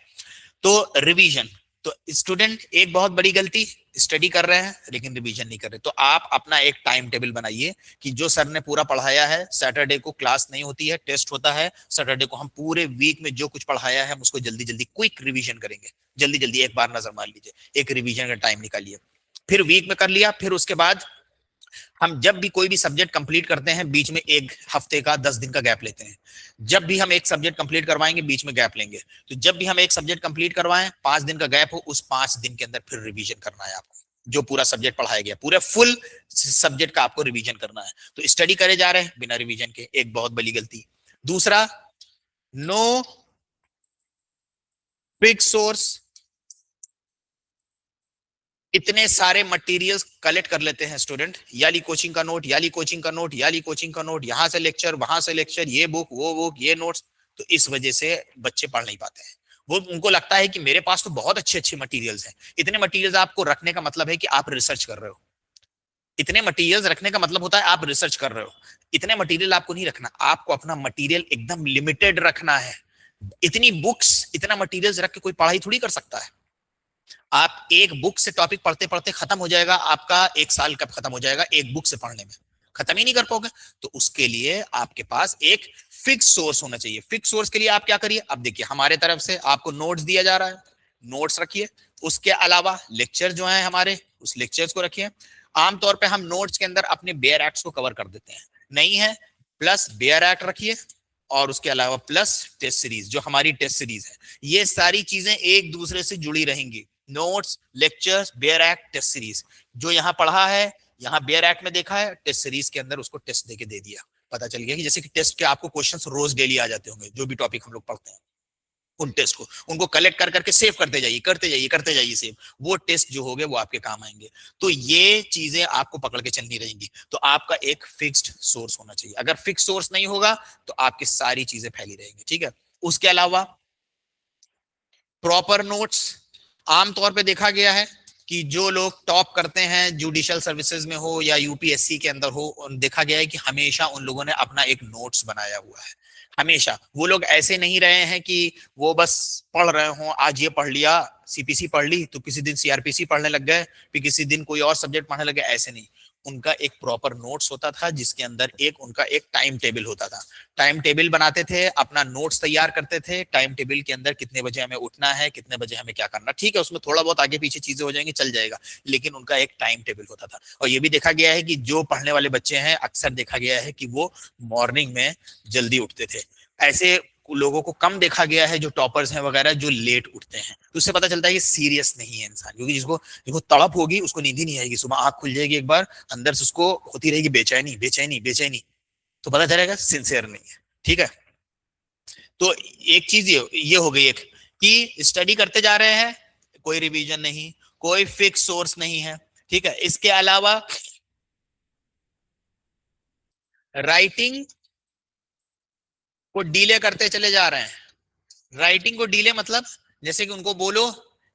Speaker 1: तो रिवीजन, तो स्टूडेंट एक बहुत बड़ी गलती, स्टडी कर रहे हैं लेकिन रिवीजन नहीं कर रहे। तो आप अपना एक टाइम टेबल बनाइए कि जो सर ने पूरा पढ़ाया है, सैटरडे को क्लास नहीं होती है, टेस्ट होता है, सैटरडे को हम पूरे वीक में जो कुछ पढ़ाया है हम उसको जल्दी जल्दी क्विक रिवीजन करेंगे। जल्दी जल्दी एक बार नजर मार लीजिए, एक रिवीजन का टाइम निकालिए, फिर वीक में कर लिया। फिर उसके बाद हम जब भी कोई भी सब्जेक्ट कंप्लीट करते हैं, बीच में एक हफ्ते का 10 दिन का गैप लेते हैं। जब भी हम एक सब्जेक्ट कंप्लीट करवाएंगे बीच में गैप लेंगे। तो जब भी हम एक सब्जेक्ट कंप्लीट करवाएं, 5 दिन का गैप हो, उस 5 दिन के अंदर फिर रिवीजन करना है आपको। जो पूरा सब्जेक्ट पढ़ाया गया, पूरे फुल सब्जेक्ट का आपको रिवीजन करना है। तो स्टडी करे जा रहे हैं बिना रिवीजन के, एक बहुत बड़ी गलती। दूसरा, नो फिक्स सोर्स। इतने सारे मटेरियल्स कलेक्ट कर लेते हैं स्टूडेंट, याली कोचिंग का नोट, याली कोचिंग का नोट, याली कोचिंग का नोट, यहां से लेक्चर, वहां से लेक्चर, ये बुक, वो बुक, ये नोट्स। तो इस वजह से बच्चे पढ़ नहीं पाते हैं। वो उनको लगता है कि मेरे पास तो बहुत अच्छे अच्छे मटेरियल्स हैं। इतने मटेरियल्स आपको रखने का मतलब है कि आप रिसर्च कर रहे हो। इतने मटेरियल्स रखने का मतलब होता है आप रिसर्च कर रहे हो। इतने मटेरियल आपको नहीं रखना, आपको अपना मटेरियल एकदम लिमिटेड रखना है। इतनी बुक्स, इतना मटेरियल्स रख के कोई पढ़ाई थोड़ी कर सकता है। आप एक बुक से टॉपिक पढ़ते पढ़ते खत्म हो जाएगा आपका, 1 साल कब खत्म हो जाएगा एक बुक से पढ़ने में, खत्म ही नहीं कर पाओगे। तो उसके लिए आपके पास एक फिक्स सोर्स होना चाहिए। फिक्स सोर्स के लिए आप क्या करिए, अब देखिए हमारे तरफ से आपको नोट्स दिया जा रहा है, नोट्स रखिए। उसके अलावा लेक्चर जो है हमारे, उस लेक्चर्स को रखिए। आमतौर पे हम नोट्स के अंदर अपने बेयर एक्ट्स को कवर कर देते हैं, नहीं है प्लस बेयर एक्ट रखिए, और उसके अलावा प्लस टेस्ट सीरीज, जो हमारी टेस्ट सीरीज है। ये सारी चीजें एक दूसरे से जुड़ी रहेंगी, notes, lectures, bare act, test series. जो यहाँ पढ़ा है, यहाँ बेयर एक्ट में देखा है, टेस्ट सीरीज के अंदर उसको टेस्ट देके दे दिया। पता चल गया कि जैसे कि टेस्ट के आपको क्वेश्चंस रोज डेली आ जाते होंगे, जो भी टॉपिक हम लोग पढ़ते हैं, उन टेस्ट को उनको कलेक्ट कर करके सेव करते जाइए, करते जाइए, करते जाइए सेव। वो टेस्ट जो होंगे वो आपके काम आएंगे। तो ये चीजें आपको पकड़ के चलनी रहेंगी। तो आपका एक फिक्स्ड सोर्स होना चाहिए। अगर फिक्स सोर्स नहीं होगा तो आपकी सारी चीजें फैली रहेंगी। ठीक है, उसके अलावा प्रॉपर नोट्स। आमतौर पे देखा गया है कि जो लोग टॉप करते हैं, जुडिशियल सर्विसेज में हो या यूपीएससी के अंदर हो, देखा गया है कि हमेशा उन लोगों ने अपना एक नोट्स बनाया हुआ है। हमेशा वो लोग ऐसे नहीं रहे हैं कि वो बस पढ़ रहे हो, आज ये पढ़ लिया, सीपीसी पढ़ ली तो किसी दिन सीआरपीसी पढ़ने लग गए, फिर किसी दिन कोई और सब्जेक्ट पढ़ने लग गए, ऐसे नहीं। उनका एक प्रॉपर नोट्स होता था जिसके अंदर एक उनका एक टाइम टेबल होता था। टाइम टेबल बनाते थे, अपना नोट्स तैयार करते थे। टाइम टेबल के अंदर कितने बजे हमें उठना है, कितने बजे हमें क्या करना, ठीक है उसमें थोड़ा बहुत आगे पीछे चीजें हो जाएंगी, चल जाएगा, लेकिन उनका एक टाइम टेबल होता था। और ये भी देखा गया है कि जो पढ़ने वाले बच्चे हैं, अक्सर देखा गया है कि वो मॉर्निंग में जल्दी उठते थे। ऐसे लोगों को कम देखा गया है जो टॉपर्स हैं वगैरह, जो लेट उठते हैं। तो उससे पता चलता है कि सीरियस नहीं है इंसान, क्योंकि जिसको जिसको तड़प होगी उसको नींद ही नहीं आएगी। सुबह आंख खुल जाएगी एक बार, अंदर से उसको होती रहेगी बेचैनी बेचैनी बेचैनी, तो पता चलेगा सिंसियर नहीं है। ठीक है, तो एक चीज ये हो गई एक, कि स्टडी करते जा रहे हैं, कोई रिवीजन नहीं, कोई फिक्स सोर्स नहीं है। ठीक है, इसके अलावा राइटिंग को डीले करते चले जा रहे हैं। राइटिंग को डीले मतलब, जैसे कि उनको बोलो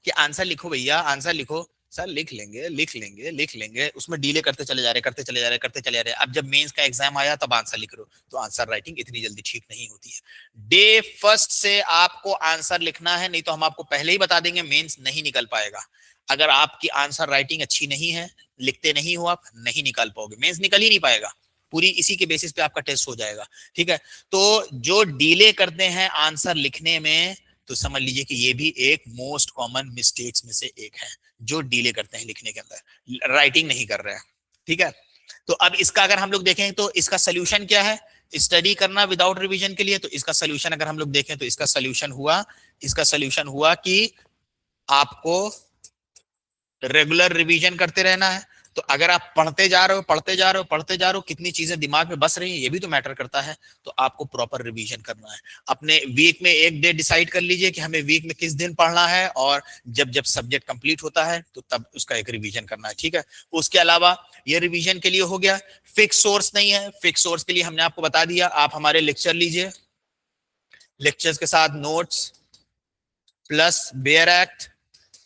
Speaker 1: कि आंसर लिखो भैया, आंसर लिखो, सर लिख लेंगे लिख लेंगे लिख लेंगे, उसमें डीले करते चले जा रहे, करते चले जा रहे, करते चले जा रहे। अब जब मेंस का एग्जाम आया तब आंसर लिख रहे हो, तो आंसर राइटिंग इतनी जल्दी ठीक नहीं होती है। डे फर्स्ट से आपको आंसर लिखना है, नहीं तो हम आपको पहले ही बता देंगे मेंस नहीं निकल पाएगा। अगर आपकी आंसर राइटिंग अच्छी नहीं है, लिखते नहीं हो, आप नहीं निकाल पाओगे, मेंस निकल ही नहीं पाएगा। पूरी इसी के बेसिस पे आपका टेस्ट हो जाएगा। ठीक है, तो जो डीले करते हैं आंसर लिखने में, तो समझ लीजिए कि ये भी एक मोस्ट कॉमन मिस्टेक्स में से एक है। जो डीले करते हैं लिखने के अंदर, राइटिंग नहीं कर रहे हैं। ठीक है, तो अब इसका अगर हम लोग देखें तो इसका सोल्यूशन क्या है, स्टडी करना विदाउट रिवीजन के लिए। तो इसका सोल्यूशन अगर हम लोग देखें तो इसका सोल्यूशन हुआ कि आपको रेगुलर रिवीजन करते रहना है। तो अगर आप पढ़ते जा रहे हो पढ़ते जा रहे हो पढ़ते जा रहे हो, कितनी चीजें दिमाग में बस रही है ये भी तो मैटर करता है। तो आपको प्रॉपर रिवीजन करना है। अपने वीक में एक डे डिसाइड कर लीजिए कि हमें वीक में किस दिन पढ़ना है, और जब जब सब्जेक्ट कंप्लीट होता है तो तब उसका एक रिवीजन करना है, ठीक है। उसके अलावा ये रिवीजन के लिए हो गया। फिक्स सोर्स नहीं है, फिक्स सोर्स के लिए हमने आपको बता दिया, आप हमारे लेक्चर लीजिए, लेक्चर्स के साथ notes plus bare act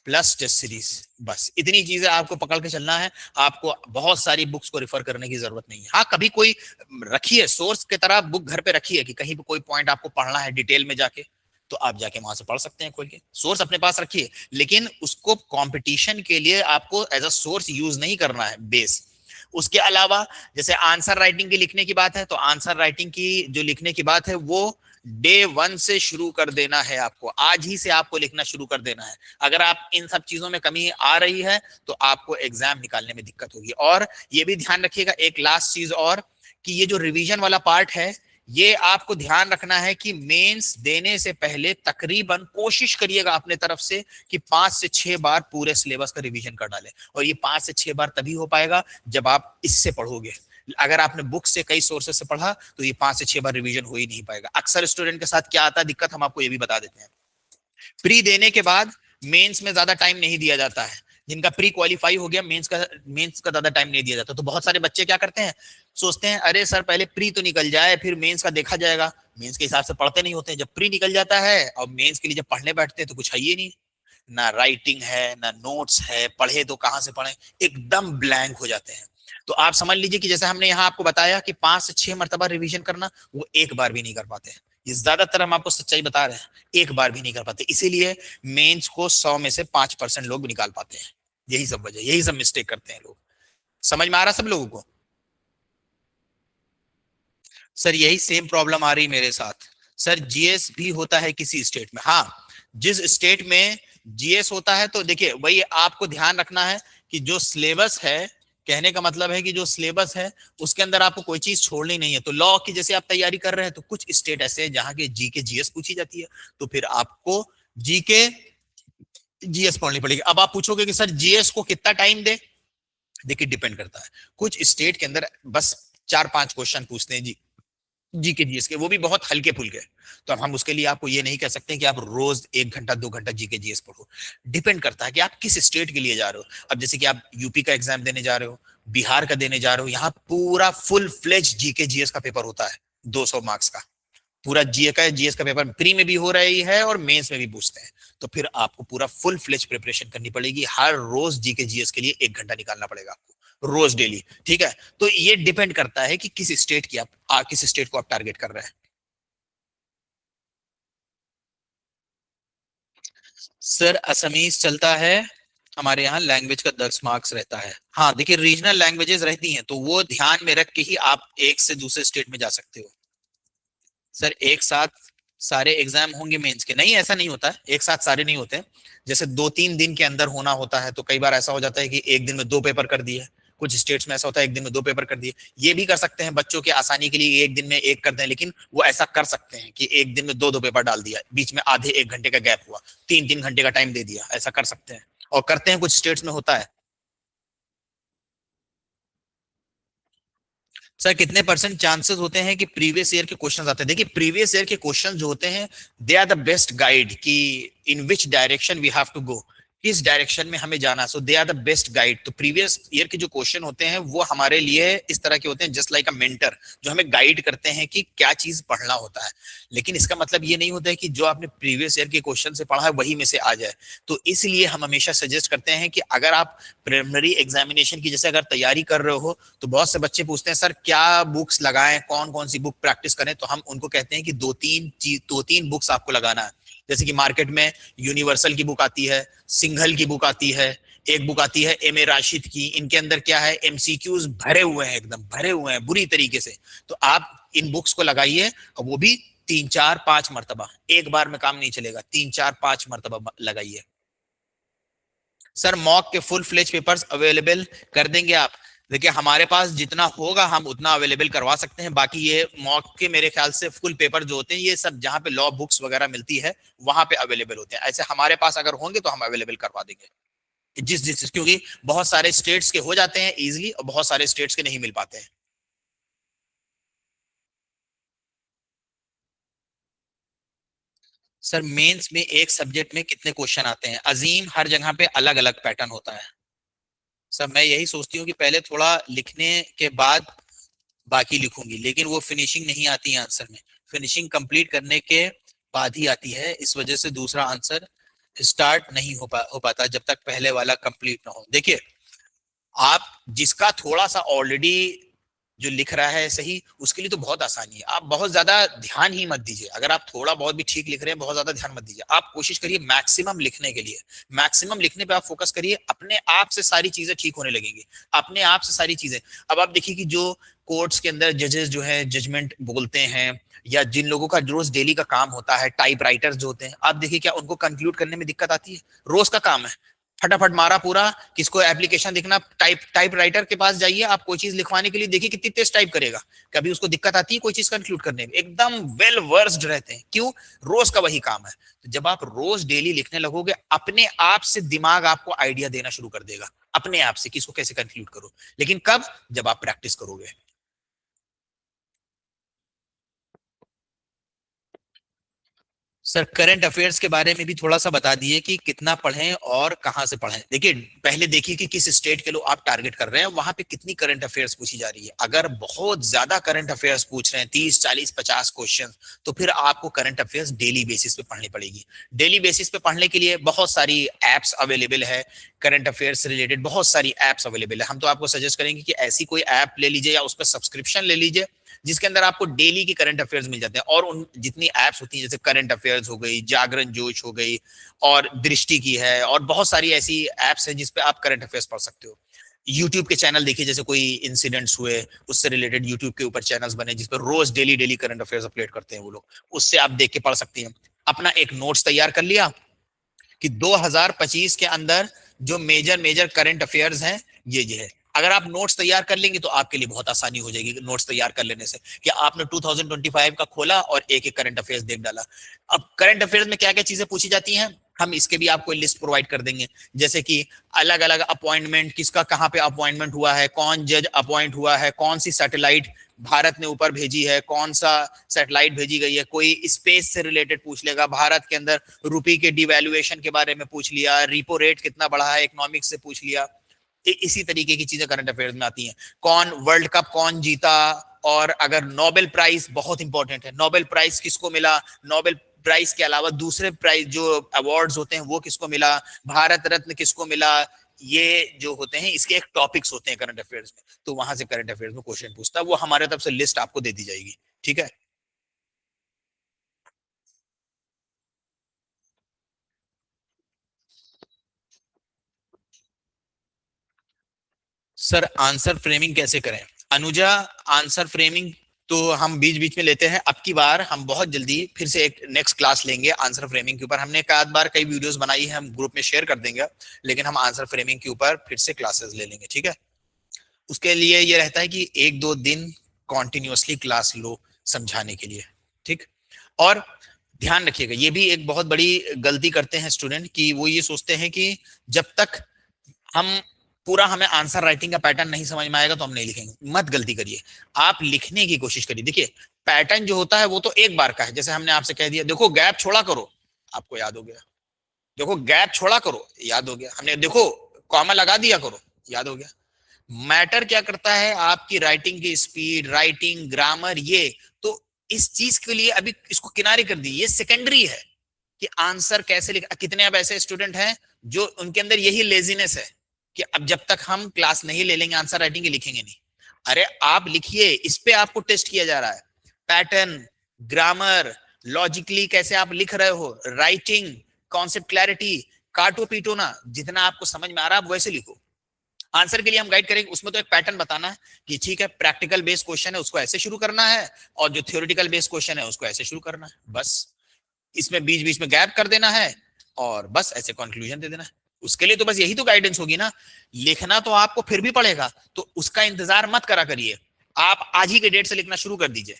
Speaker 1: plus test series, बस इतनी चीजें आपको पकड़ के चलना है। आपको बहुत सारी बुक्स को रिफर करने की जरूरत नहीं है। हाँ, कभी कोई रखिए सोर्स की तरह बुक घर पे रखिए कि कहीं पे कोई पॉइंट आपको पढ़ना है डिटेल में जाके, तो आप जाके वहां से पढ़ सकते हैं खोल के, सोर्स अपने पास रखिए। लेकिन उसको कंपटीशन के लिए आपको एज अ सोर्स यूज नहीं करना है, बेस। उसके अलावा जैसे आंसर राइटिंग की लिखने की बात है, तो आंसर राइटिंग की जो लिखने की बात है वो डे 1 से शुरू कर देना है। आपको आज ही से आपको लिखना शुरू कर देना है। अगर आप इन सब चीजों में कमी आ रही है तो आपको एग्जाम निकालने में दिक्कत होगी। और ये भी ध्यान रखिएगा एक लास्ट चीज और, कि ये जो रिवीजन वाला पार्ट है ये आपको ध्यान रखना है कि मेंस देने से पहले तकरीबन कोशिश करिएगा अपने तरफ से कि 5 से 6 बार पूरे सिलेबस का रिवीजन कर डालें। और ये 5 से 6 बार तभी हो पाएगा जब आप इससे पढ़ोगे। अगर आपने बुक से कई सोर्सेस से पढ़ा तो ये 5 से 6 बार रिवीजन हो ही नहीं पाएगा। अक्सर स्टूडेंट के साथ क्या आता है दिक्कत, हम आपको ये भी बता देते हैं। प्री देने के बाद मेंस में ज्यादा टाइम नहीं दिया जाता है। जिनका प्री क्वालिफाई हो गया मेंस का ज्यादा टाइम नहीं दिया जाता। तो बहुत सारे बच्चे क्या करते हैं, सोचते हैं अरे सर पहले प्री तो निकल जाए फिर मेंस का देखा जाएगा। मेंस के हिसाब से पढ़ते नहीं होते हैं। जब प्री निकल जाता है और मेंस के लिए जब पढ़ने बैठते हैं तो कुछ है ही नहीं, ना राइटिंग है ना नोट्स है, पढ़े तो कहां से पढ़े, एकदम ब्लैंक हो जाते हैं। तो आप समझ लीजिए कि जैसे हमने यहाँ आपको बताया कि 5 से 6 मरतबा रिवीजन करना, वो एक बार भी नहीं कर पाते। ये ज्यादातर हम आपको सच्चाई बता रहे हैं, एक बार भी नहीं कर पाते। इसीलिए मेंस को 100 में से 5% लोग निकाल पाते हैं। यही सब वजह, यही सब मिस्टेक करते हैं लोग। समझ में आ रहा सब लोगों को? सर यही सेम प्रॉब्लम आ रही मेरे साथ। सर जीएस भी होता है किसी स्टेट में, हाँ जिस स्टेट में जीएस होता है तो देखिए वही आपको ध्यान रखना है कि जो सिलेबस है, कहने का मतलब है कि जो सिलेबस है उसके अंदर आपको कोई चीज छोड़नी नहीं है। तो लॉ की जैसे आप तैयारी कर रहे हैं तो कुछ स्टेट ऐसे हैं जहां के जीके जीएस पूछी जाती है, तो फिर आपको जीके जीएस पढ़नी पड़ेगी। अब आप पूछोगे कि सर जीएस को कितना टाइम दे, देखिए डिपेंड करता है। कुछ स्टेट के अंदर बस 4-5 क्वेश्चन पूछते हैं जी जीके जीएस के, वो भी बहुत हल्के फुल्के। तो अब हम उसके लिए आपको ये नहीं कह सकते कि आप रोज 1 घंटा 2 घंटा जीके जीएस पढ़ो। डिपेंड करता है कि आप किस स्टेट के लिए जा रहे हो। अब जैसे कि आप यूपी का एग्जाम देने जा रहे हो, बिहार का देने जा रहे हो, यहाँ पूरा फुल फ्लेज जीके जीएस का पेपर होता है 200 मार्क्स का। पूरा जीएस का पेपर प्री में भी हो रही है और मेंस में भी पूछते हैं। तो फिर आपको पूरा फुल फ्लेज प्रिपरेशन करनी पड़ेगी। हर रोज जीके जीएस के लिए 1 घंटा निकालना पड़ेगा आपको, रोज डेली, ठीक है। तो ये डिपेंड करता है कि किस स्टेट की किस स्टेट को आप टारगेट कर रहे हैं। सर असमीज चलता है हमारे यहाँ, लैंग्वेज का 10 मार्क्स रहता है। हाँ देखिए रीजनल लैंग्वेजेस रहती हैं तो वो ध्यान में रख के ही आप एक से दूसरे स्टेट में जा सकते हो। सर एक साथ सारे एग्जाम होंगे मेंस के? नहीं, ऐसा नहीं होता है, एक साथ सारे नहीं होते। जैसे 2-3 दिन के अंदर होना होता है, तो कई बार ऐसा हो जाता है कि एक दिन में 2 पेपर कर दिए। कुछ स्टेट्स में ऐसा होता है एक दिन में 2 पेपर कर दिए। ये भी कर सकते हैं बच्चों की आसानी के लिए एक दिन में एक कर दें, लेकिन वो ऐसा कर सकते हैं कि एक दिन में 2-2 पेपर डाल दिया, बीच में आधे 1 घंटे का गैप हुआ, 3-3 घंटे का टाइम दे दिया, ऐसा कर सकते हैं और करते हैं, कुछ स्टेट्स में होता है। सर कितने परसेंट चांसेस होते हैं कि प्रीवियस ईयर के क्वेश्चंस आते हैं? देखिए प्रीवियस ईयर के क्वेश्चंस जो होते हैं they are the best guide कि in which direction we have to go, किस डायरेक्शन में हमें जाना। So they are the best guide. तो प्रीवियस ईयर के जो क्वेश्चन होते हैं वो हमारे लिए इस तरह के होते हैं, जस्ट लाइक अ मेंटर, जो हमें गाइड करते हैं कि क्या चीज पढ़ना होता है। लेकिन इसका मतलब ये नहीं होता है कि जो आपने प्रीवियस ईयर के क्वेश्चन से पढ़ा है वही में से आ जाए। तो इसलिए हम हमेशा सजेस्ट करते हैं कि अगर आप प्रिलिमिनरी एग्जामिनेशन की जैसे अगर तैयारी कर रहे हो, तो बहुत से बच्चे पूछते हैं सर क्या बुक्स लगाएं, कौन कौन सी बुक प्रैक्टिस करें। तो हम उनको कहते हैं कि 2-3 बुक्स आपको लगाना है। जैसे कि मार्केट में यूनिवर्सल की बुक आती है, सिंघल की बुक आती है, एक बुक आती है एम ए राशिद की। इनके अंदर क्या है, एमसीक्यूज भरे हुए हैं, एकदम भरे हुए हैं बुरी तरीके से। तो आप इन बुक्स को लगाइए, और वो भी 3-4-5 मरतबा, एक बार में काम नहीं चलेगा, 3-4-5 मरतबा लगाइए। सर मॉक के फुल फ्लेज पेपर्स अवेलेबल कर देंगे आप? देखिए हमारे पास जितना होगा हम उतना अवेलेबल करवा सकते हैं। बाकी ये मॉक के मेरे ख्याल से फुल पेपर जो होते हैं ये सब जहां पे लॉ बुक्स वगैरह मिलती है वहां पे अवेलेबल होते हैं। ऐसे हमारे पास अगर होंगे तो हम अवेलेबल करवा देंगे। जिस क्योंकि बहुत सारे स्टेट्स के हो जाते हैं इजीली और बहुत सारे स्टेट्स के नहीं मिल पाते हैं। सर मेंस में एक सब्जेक्ट में कितने क्वेश्चन आते हैं अजीम, हर जगह पे अलग अलग पैटर्न होता है। सर मैं यही सोचती हूँ कि पहले थोड़ा लिखने के बाद बाकी लिखूंगी, लेकिन वो फिनिशिंग नहीं आती है आंसर में। फिनिशिंग कंप्लीट करने के बाद ही आती है, इस वजह से दूसरा आंसर स्टार्ट नहीं हो पाता जब तक पहले वाला कंप्लीट ना हो। देखिए, आप जिसका थोड़ा सा ऑलरेडी जो लिख रहा है सही, उसके लिए तो बहुत आसानी है। आप बहुत ज्यादा ध्यान ही मत दीजिए, अगर आप थोड़ा बहुत भी ठीक लिख रहे हैं बहुत ज्यादा ध्यान मत दीजिए। आप कोशिश करिए मैक्सिमम लिखने के लिए, मैक्सिमम लिखने पे आप फोकस करिए, अपने आप से सारी चीजें ठीक होने लगेंगी, अपने आप से सारी चीजें। अब आप देखिए कि जो कोर्ट्स के अंदर जजेस जो है जजमेंट बोलते हैं, या जिन लोगों का रोज डेली का काम होता है, टाइप राइटर्स जो होते हैं, आप देखिए क्या उनको कंक्लूड करने में दिक्कत आती है? रोज का काम है, फटाफट मारा पूरा। किसको एप्लीकेशन देखना, टाइप राइटर के पास जाइए, आप कोई चीज लिखवाने के लिए देखिए कितनी तेज टाइप करेगा। कभी उसको दिक्कत आती है कोई चीज कंक्लूड करने में? एकदम वेल वर्स्ड रहते हैं। क्यों? रोज का वही काम है। तो जब आप रोज डेली लिखने लगोगे, अपने आप से दिमाग आपको आइडिया देना शुरू कर देगा, अपने आप से, किसको कैसे कंक्लूड करो। लेकिन कब? जब आप प्रैक्टिस करोगे। सर करंट अफेयर्स के बारे में भी थोड़ा सा बता दिए कि कितना पढ़ें और कहां से पढ़ें। देखिए, पहले देखिए कि किस स्टेट के लोग आप टारगेट कर रहे हैं, वहां पे कितनी करंट अफेयर्स पूछी जा रही है। अगर बहुत ज्यादा करंट अफेयर्स पूछ रहे हैं, 30 40 50 क्वेश्चन, तो फिर आपको करंट अफेयर्स डेली बेसिस पे पढ़नी पड़ेगी। डेली बेसिस पे पढ़ने के लिए बहुत सारी एप्स अवेलेबल है, करंट अफेयर्स से रिलेटेड बहुत सारी एप्स अवेलेबल है। हम तो आपको सजेस्ट करेंगे कि ऐसी कोई ऐप ले लीजिए या उस पर सब्सक्रिप्शन ले लीजिए, जिसके अंदर आपको डेली की करंट अफेयर्स मिल जाते हैं। और उन जितनी एप्स होती हैं, जैसे करंट अफेयर्स हो गई, जागरण जोश हो गई, और दृष्टि की है, और बहुत सारी ऐसी एप्स हैं जिसपे आप करंट अफेयर्स पढ़ सकते हो। यूट्यूब के चैनल देखिए, जैसे कोई इंसिडेंट्स हुए, उससे रिलेटेड यूट्यूब के ऊपर चैनल्स बने जिसपे रोज daily daily current affairs upload करते हैं वो लोग, उससे आप देख के पढ़ सकती हैं। अपना एक नोट्स तैयार कर लिया कि 2025 के अंदर जो मेजर मेजर करंट अफेयर्स हैं ये है। अगर आप नोट्स तैयार कर लेंगे तो आपके लिए बहुत आसानी हो जाएगी नोट्स तैयार कर लेने से, कि आपने 2025 का खोला और एक एक करंट अफेयर्स देख डाला। अब करंट अफेयर्स में क्या क्या चीजें पूछी जाती हैं, हम इसके भी आपको लिस्ट प्रोवाइड कर देंगे। जैसे कि अलग अलग अपॉइंटमेंट, किसका कहाँ पे अपॉइंटमेंट हुआ है, कौन जज अपॉइंट हुआ है, कौन सी सैटेलाइट भारत ने ऊपर भेजी है, कौन सा सैटेलाइट भेजी गई है। कोई स्पेस से रिलेटेड पूछ लेगा, भारत के अंदर रुपये के डिवैल्यूएशन के बारे में पूछ लिया, रिपो रेट कितना बढ़ा है, इकोनॉमिक्स से पूछ लिया। इसी तरीके की चीजें करंट अफेयर्स में आती हैं। कौन वर्ल्ड कप कौन जीता, और अगर नोबेल प्राइज, बहुत इंपॉर्टेंट है, नोबेल प्राइज किसको मिला, नोबेल प्राइज के अलावा दूसरे प्राइज जो अवार्ड्स होते हैं वो किसको मिला, भारत रत्न किसको मिला, ये जो होते हैं इसके एक टॉपिक्स होते हैं करंट अफेयर्स में। तो वहां से करंट अफेयर्स में क्वेश्चन पूछता है, वो हमारे तरफ से लिस्ट आपको दे दी जाएगी। ठीक है? सर आंसर फ्रेमिंग कैसे करें? अनुजा, आंसर फ्रेमिंग तो हम बीच बीच में लेते हैं। अब की बार हम बहुत जल्दी फिर से एक नेक्स्ट क्लास लेंगे आंसर फ्रेमिंग के ऊपर। हमने एक आध बार कई वीडियोस बनाई है, हम ग्रुप में शेयर कर देंगे, लेकिन हम आंसर फ्रेमिंग के ऊपर फिर से क्लासेस ले लेंगे। ठीक है? उसके लिए ये रहता है कि 1 2 दिन कॉन्टिन्यूसली क्लास लो समझाने के लिए। ठीक? और ध्यान रखिएगा, ये भी एक बहुत बड़ी गलती करते हैं स्टूडेंट, कि वो ये सोचते हैं कि जब तक हम पूरा हमें आंसर राइटिंग का पैटर्न नहीं समझ में आएगा तो हम नहीं लिखेंगे। मत गलती करिए, आप लिखने की कोशिश करिए। देखिए, पैटर्न जो होता है वो तो एक बार का है। जैसे हमने आपसे कह दिया, देखो गैप छोड़ा करो, आपको याद हो गया। देखो गैप छोड़ा करो, याद हो गया। हमने देखो कॉमा लगा दिया करो, याद हो गया। मैटर क्या करता है? आपकी राइटिंग की स्पीड, राइटिंग ग्रामर, ये तो इस चीज के लिए अभी इसको किनारे कर दी, ये सेकेंडरी है कि आंसर कैसे लिख। कितने अब ऐसे स्टूडेंट हैं जो उनके अंदर यही लेजीनेस है कि अब जब तक हम क्लास नहीं ले लेंगे आंसर राइटिंग के, लिखेंगे नहीं। अरे आप लिखिए, इस पे आपको टेस्ट किया जा रहा है। पैटर्न, ग्रामर, लॉजिकली कैसे आप लिख रहे हो, राइटिंग, कॉन्सेप्ट क्लैरिटी, काटो पीटो ना, जितना आपको समझ में आ रहा है आप वैसे लिखो। आंसर के लिए हम गाइड करेंगे, उसमें तो एक पैटर्न बताना है कि ठीक है, प्रैक्टिकल बेस्ड क्वेश्चन है उसको ऐसे शुरू करना है, और जो थ्योरेटिकल बेस्ड क्वेश्चन है उसको ऐसे शुरू करना है। बस इसमें बीच बीच में गैप कर देना है, और बस ऐसे कंक्लूजन दे देना है। उसके लिए तो बस यही तो गाइडेंस होगी ना। लिखना तो आपको फिर भी पड़ेगा, तो उसका इंतजार मत करा करिए, आप आज ही के डेट से लिखना शुरू कर दीजिए।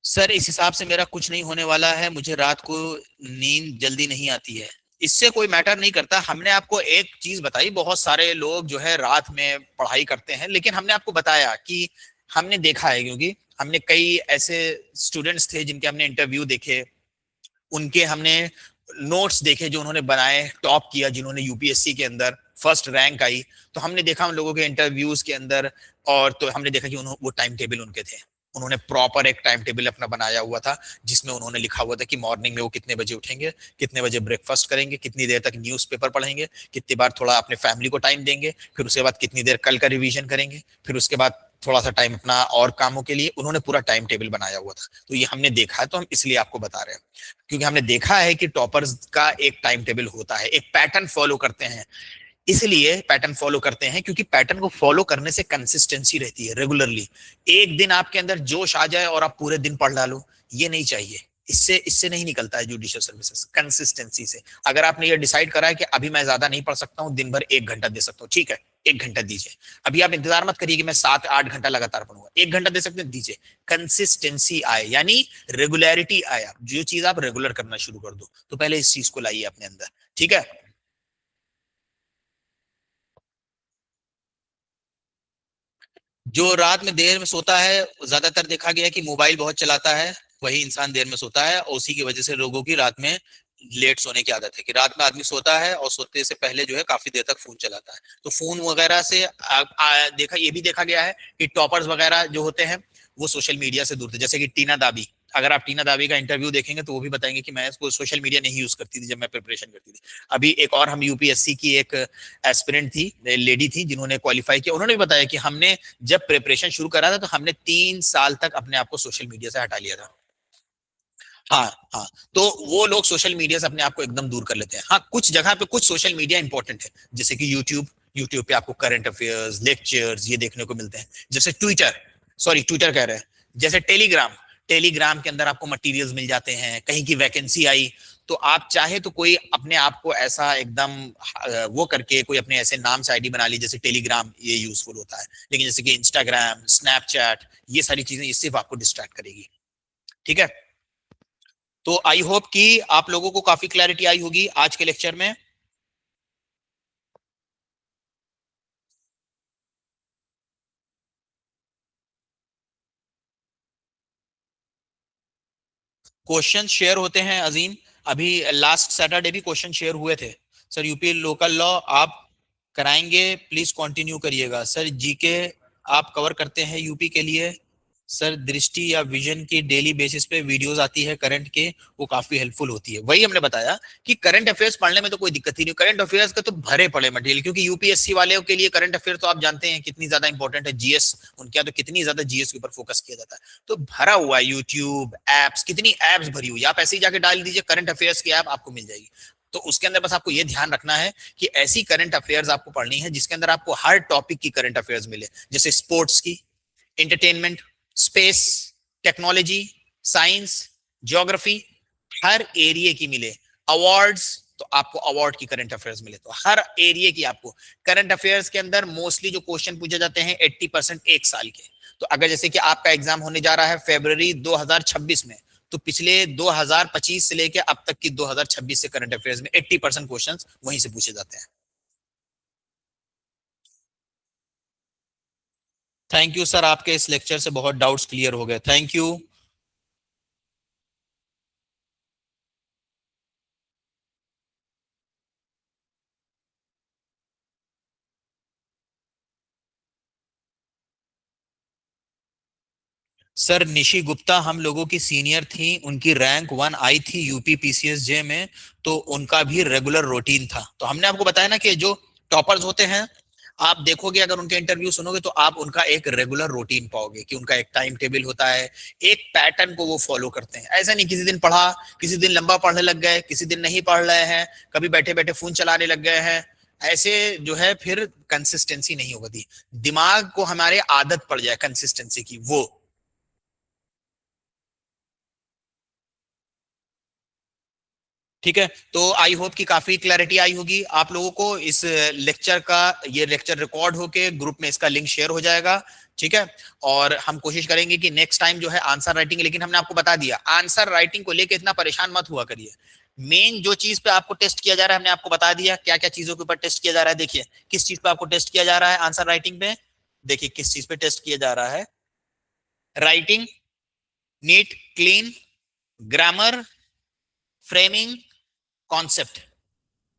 Speaker 1: सर इस हिसाब से मेरा कुछ नहीं होने वाला है, मुझे रात को नींद जल्दी नहीं आती है। इससे कोई मैटर नहीं करता। हमने आपको एक चीज बताई, बहुत सारे लोग जो है रात में पढ़ाई करते हैं, लेकिन हमने आपको बताया कि हमने देखा है, क्योंकि हमने कई ऐसे स्टूडेंट्स थे जिनके हमने इंटरव्यू देखे, उनके हमने नोट्स देखे जो उन्होंने बनाए, टॉप किया, जिन्होंने यूपीएससी के अंदर फर्स्ट रैंक आई, तो हमने देखा उन लोगों के इंटरव्यूज के अंदर, और तो हमने देखा कि वो टाइम टेबल उनके थे, उन्होंने प्रॉपर एक टाइम टेबल अपना बनाया हुआ था, जिसमें उन्होंने लिखा हुआ था कि मॉर्निंग में वो कितने बजे उठेंगे, कितने बजे ब्रेकफास्ट करेंगे, कितनी देर तक न्यूज़पेपर पढ़ेंगे, कितनी बार थोड़ा अपने फैमिली को टाइम देंगे, फिर उसके बाद कितनी देर कल का रिवीजन करेंगे, फिर उसके बाद थोड़ा सा टाइम अपना और कामों के लिए, उन्होंने पूरा टाइम टेबल बनाया हुआ था। तो ये हमने देखा है, तो हम इसलिए आपको बता रहे हैं, क्योंकि हमने देखा है कि टॉपर्स का एक टाइम टेबल होता है, एक पैटर्न फॉलो करते हैं। इसलिए पैटर्न फॉलो करते हैं क्योंकि पैटर्न को फॉलो करने से कंसिस्टेंसी रहती है, रेगुलरली। एक दिन आपके अंदर जोश आ जाए और आप पूरे दिन पढ़ डालो, ये नहीं चाहिए। इससे इससे नहीं निकलता है जुडिशियल सर्विसेज, कंसिस्टेंसी से। अगर आपने ये डिसाइड करा है कि अभी मैं ज्यादा नहीं पढ़ सकता हूँ, दिन भर 1 घंटा दे सकता हूँ, ठीक है, 1 घंटा दीजिए। अभी आप इंतजार मत करिए कि मैं 7-8 घंटा लगातार पढ़ूंगा, 1 घंटा दे सकते हैं, दीजिए। कंसिस्टेंसी आए, यानी रेगुलरिटी आए, जो चीज आप रेगुलर करना शुरू कर दो, तो पहले इस चीज को लाइए अपने अंदर, ठीक है। जो रात में देर में सोता है, ज्यादातर देखा गया है कि मोबाइल बहुत चलाता है, वही इंसान देर में सोता है, और उसी की वजह से लोगों की रात में लेट सोने की आदत है, कि रात में आदमी सोता है और सोते से पहले जो है काफी देर तक फोन चलाता है। तो फोन वगैरह से देखा, ये भी देखा गया है कि टॉपर्स वगैरह जो होते हैं वो सोशल मीडिया से दूर थे, जैसे कि टीना दाबी। अगर आप टीना दाबी का इंटरव्यू देखेंगे तो वो भी बताएंगे कि मैं इसको सोशल मीडिया नहीं यूज करती थी जब मैं प्रिपरेशन करती थी। अभी एक और हम यूपीएससी की एक एस्पिरेंट थी, लेडी थी, जिन्होंने क्वालिफाई किया, उन्होंने भी बताया कि हमने जब प्रिपरेशन शुरू करा था तो हमने 3 साल तक अपने आप को सोशल मीडिया से हटा लिया था। हाँ हाँ। तो वो लोग सोशल मीडिया से अपने आप को एकदम दूर कर लेते हैं। हाँ, कुछ जगह पे कुछ सोशल मीडिया इंपॉर्टेंट है, जैसे कि यूट्यूब। यूट्यूब पे आपको करंट अफेयर्स, लेक्चर्स ये देखने को मिलते हैं। जैसे ट्विटर, सॉरी ट्विटर कह रहे हैं, जैसे टेलीग्राम। टेलीग्राम के अंदर आपको मटेरियल्स मिल जाते हैं, कहीं की वैकेंसी आई तो आप चाहे तो कोई अपने आप को ऐसा एकदम वो करके कोई अपने ऐसे नाम से आईडी बना ली, जैसे टेलीग्राम ये यूजफुल होता है। लेकिन जैसे कि इंस्टाग्राम, स्नैपचैट, ये सारी चीजें ये सिर्फ आपको डिस्ट्रैक्ट करेगी, ठीक है। तो आई होप कि आप लोगों को काफी क्लैरिटी आई होगी आज के लेक्चर में। क्वेश्चन शेयर होते हैं अजीम, अभी लास्ट सैटरडे भी क्वेश्चन शेयर हुए थे। सर यूपी लोकल लॉ आप कराएंगे, प्लीज कंटिन्यू करिएगा। सर जीके आप कवर करते हैं यूपी के लिए। सर दृष्टि या विजन की डेली बेसिस पे वीडियोस आती है करंट के, वो काफी हेल्पफुल होती है। वही हमने बताया कि करंट अफेयर्स पढ़ने में तो कोई दिक्कत ही नहीं, करंट अफेयर्स का तो भरे पड़े मटेरियल, क्योंकि यूपीएससी वाले के लिए करंट अफेयर तो आप जानते हैं कितनी ज्यादा इंपॉर्टेंट है। जीएस उनके यहाँ तो कितनी ज्यादा जीएस के ऊपर फोकस किया जाता है, तो भरा हुआ है यूट्यूब एप्स, कितनी एप्स भरी हुई है। आप ऐसे ही जाके डाल दीजिए करंट अफेयर्स की ऐप, आपको मिल जाएगी। तो उसके अंदर बस आपको ये ध्यान रखना है कि ऐसी करंट अफेयर्स आपको पढ़नी है जिसके अंदर आपको हर टॉपिक की करंट अफेयर्स मिले, जैसे स्पोर्ट्स की, entertainment, space, technology, science, geography, हर एरिया की मिले। अवार्ड्स, तो आपको अवार्ड की करंट अफेयर्स मिले, तो हर एरिया की आपको करंट अफेयर्स के अंदर मोस्टली जो क्वेश्चन पूछे जाते हैं 80% एक साल के। तो अगर जैसे कि आपका एग्जाम होने जा रहा है फरवरी 2026 में, तो पिछले 2025 से लेकर अब तक की 2026 से करंट अफेयर्स में 80% क्वेश्चन वहीं से पूछे जाते हैं। थैंक यू सर, आपके इस लेक्चर से बहुत डाउट्स क्लियर हो गए, thank you. Sir Nishi Gupta हम लोगों की सीनियर थी, उनकी रैंक 1 आई थी यूपी पीसीएसजे में, तो उनका भी रेगुलर रूटीन था। तो हमने आपको बताया ना कि जो टॉपर्स होते हैं, आप देखोगे अगर उनके इंटरव्यू सुनोगे तो आप उनका एक रेगुलर रूटीन पाओगे, कि उनका एक टाइम टेबल होता है, एक पैटर्न को वो फॉलो करते हैं। ऐसा नहीं किसी दिन पढ़ा, किसी दिन लंबा पढ़ने लग गए, किसी दिन नहीं पढ़ रहे हैं, कभी बैठे बैठे फोन चलाने लग गए हैं, ऐसे जो है फिर कंसिस्टेंसी नहीं होगी। दिमाग को हमारे आदत पड़ जाए कंसिस्टेंसी की, वो। ठीक है, तो आई होप कि काफी क्लैरिटी आई होगी आप लोगों को इस लेक्चर का। ये लेक्चर रिकॉर्ड होके ग्रुप में इसका लिंक शेयर हो जाएगा, ठीक है। और हम कोशिश करेंगे कि नेक्स्ट टाइम जो है आंसर राइटिंग, लेकिन हमने आपको बता दिया आंसर राइटिंग को लेके इतना परेशान मत हुआ करिए। मेन जो चीज पे आपको टेस्ट किया जा रहा है हमने आपको बता दिया, क्या क्या चीजों के ऊपर टेस्ट किया जा रहा है। देखिए किस चीज पे आपको टेस्ट किया जा रहा है आंसर राइटिंग पे, देखिए किस चीज पे टेस्ट किया जा रहा है, writing, neat clean, grammar, framing, concept.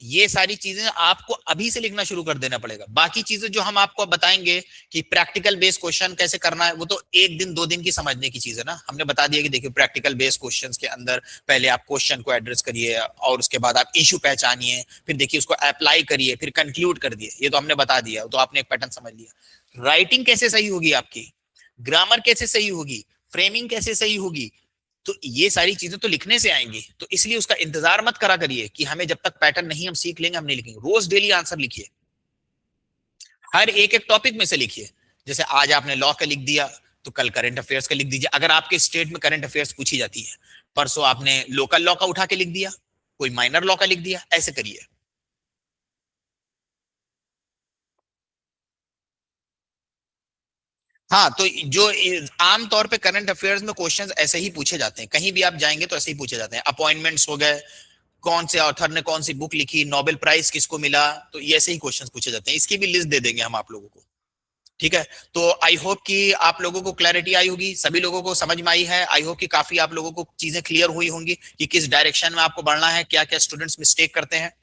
Speaker 1: ये सारी चीजें आपको अभी से लिखना शुरू कर देना पड़ेगा। बाकी चीजें जो हम आपको बताएंगे कि प्रैक्टिकल बेस्ड क्वेश्चन कैसे करना है, वो तो एक दिन दो दिन की समझने की चीज है ना। हमने बता दिया कि देखिए प्रैक्टिकल बेस्ड क्वेश्चंस के अंदर पहले आप क्वेश्चन को एड्रेस करिए और उसके बाद आप इशू पहचानिए, फिर देखिए उसको अप्लाई करिए, फिर कंक्लूड कर दिए। ये तो हमने बता दिया, तो आपने एक पैटर्न समझ लिया। राइटिंग कैसे सही होगी आपकी, ग्रामर कैसे सही होगी, फ्रेमिंग कैसे सही होगी, तो ये सारी चीजें तो लिखने से आएंगी। तो इसलिए उसका इंतजार मत करा करिए कि हमें जब तक पैटर्न नहीं हम सीख लेंगे हम नहीं लिखेंगे। रोज डेली आंसर लिखिए, हर एक एक टॉपिक में से लिखिए। जैसे आज आपने लॉ का लिख दिया तो कल करंट अफेयर्स का लिख दीजिए, अगर आपके स्टेट में करंट अफेयर्स पूछी जाती है। परसों आपने लोकल लॉ का उठा के लिख दिया, कोई माइनर लॉ का लिख दिया, ऐसे करिए। हाँ, तो जो आम तौर पे करंट अफेयर्स में क्वेश्चंस ऐसे ही पूछे जाते हैं, कहीं भी आप जाएंगे तो ऐसे ही पूछे जाते हैं। अपॉइंटमेंट्स हो गए, कौन से ऑथर ने कौन सी बुक लिखी, नोबेल प्राइज किसको मिला, तो ये ऐसे ही क्वेश्चंस पूछे जाते हैं। इसकी भी लिस्ट दे देंगे हम आप लोगों को, ठीक है। तो आई होप कि आप लोगों को क्लैरिटी आई होगी, सभी लोगों को समझ में आई है। आई होप कि काफी आप लोगों को चीजें क्लियर हुई होंगी कि किस डायरेक्शन में आपको बढ़ना है, क्या क्या स्टूडेंट्स मिस्टेक करते हैं।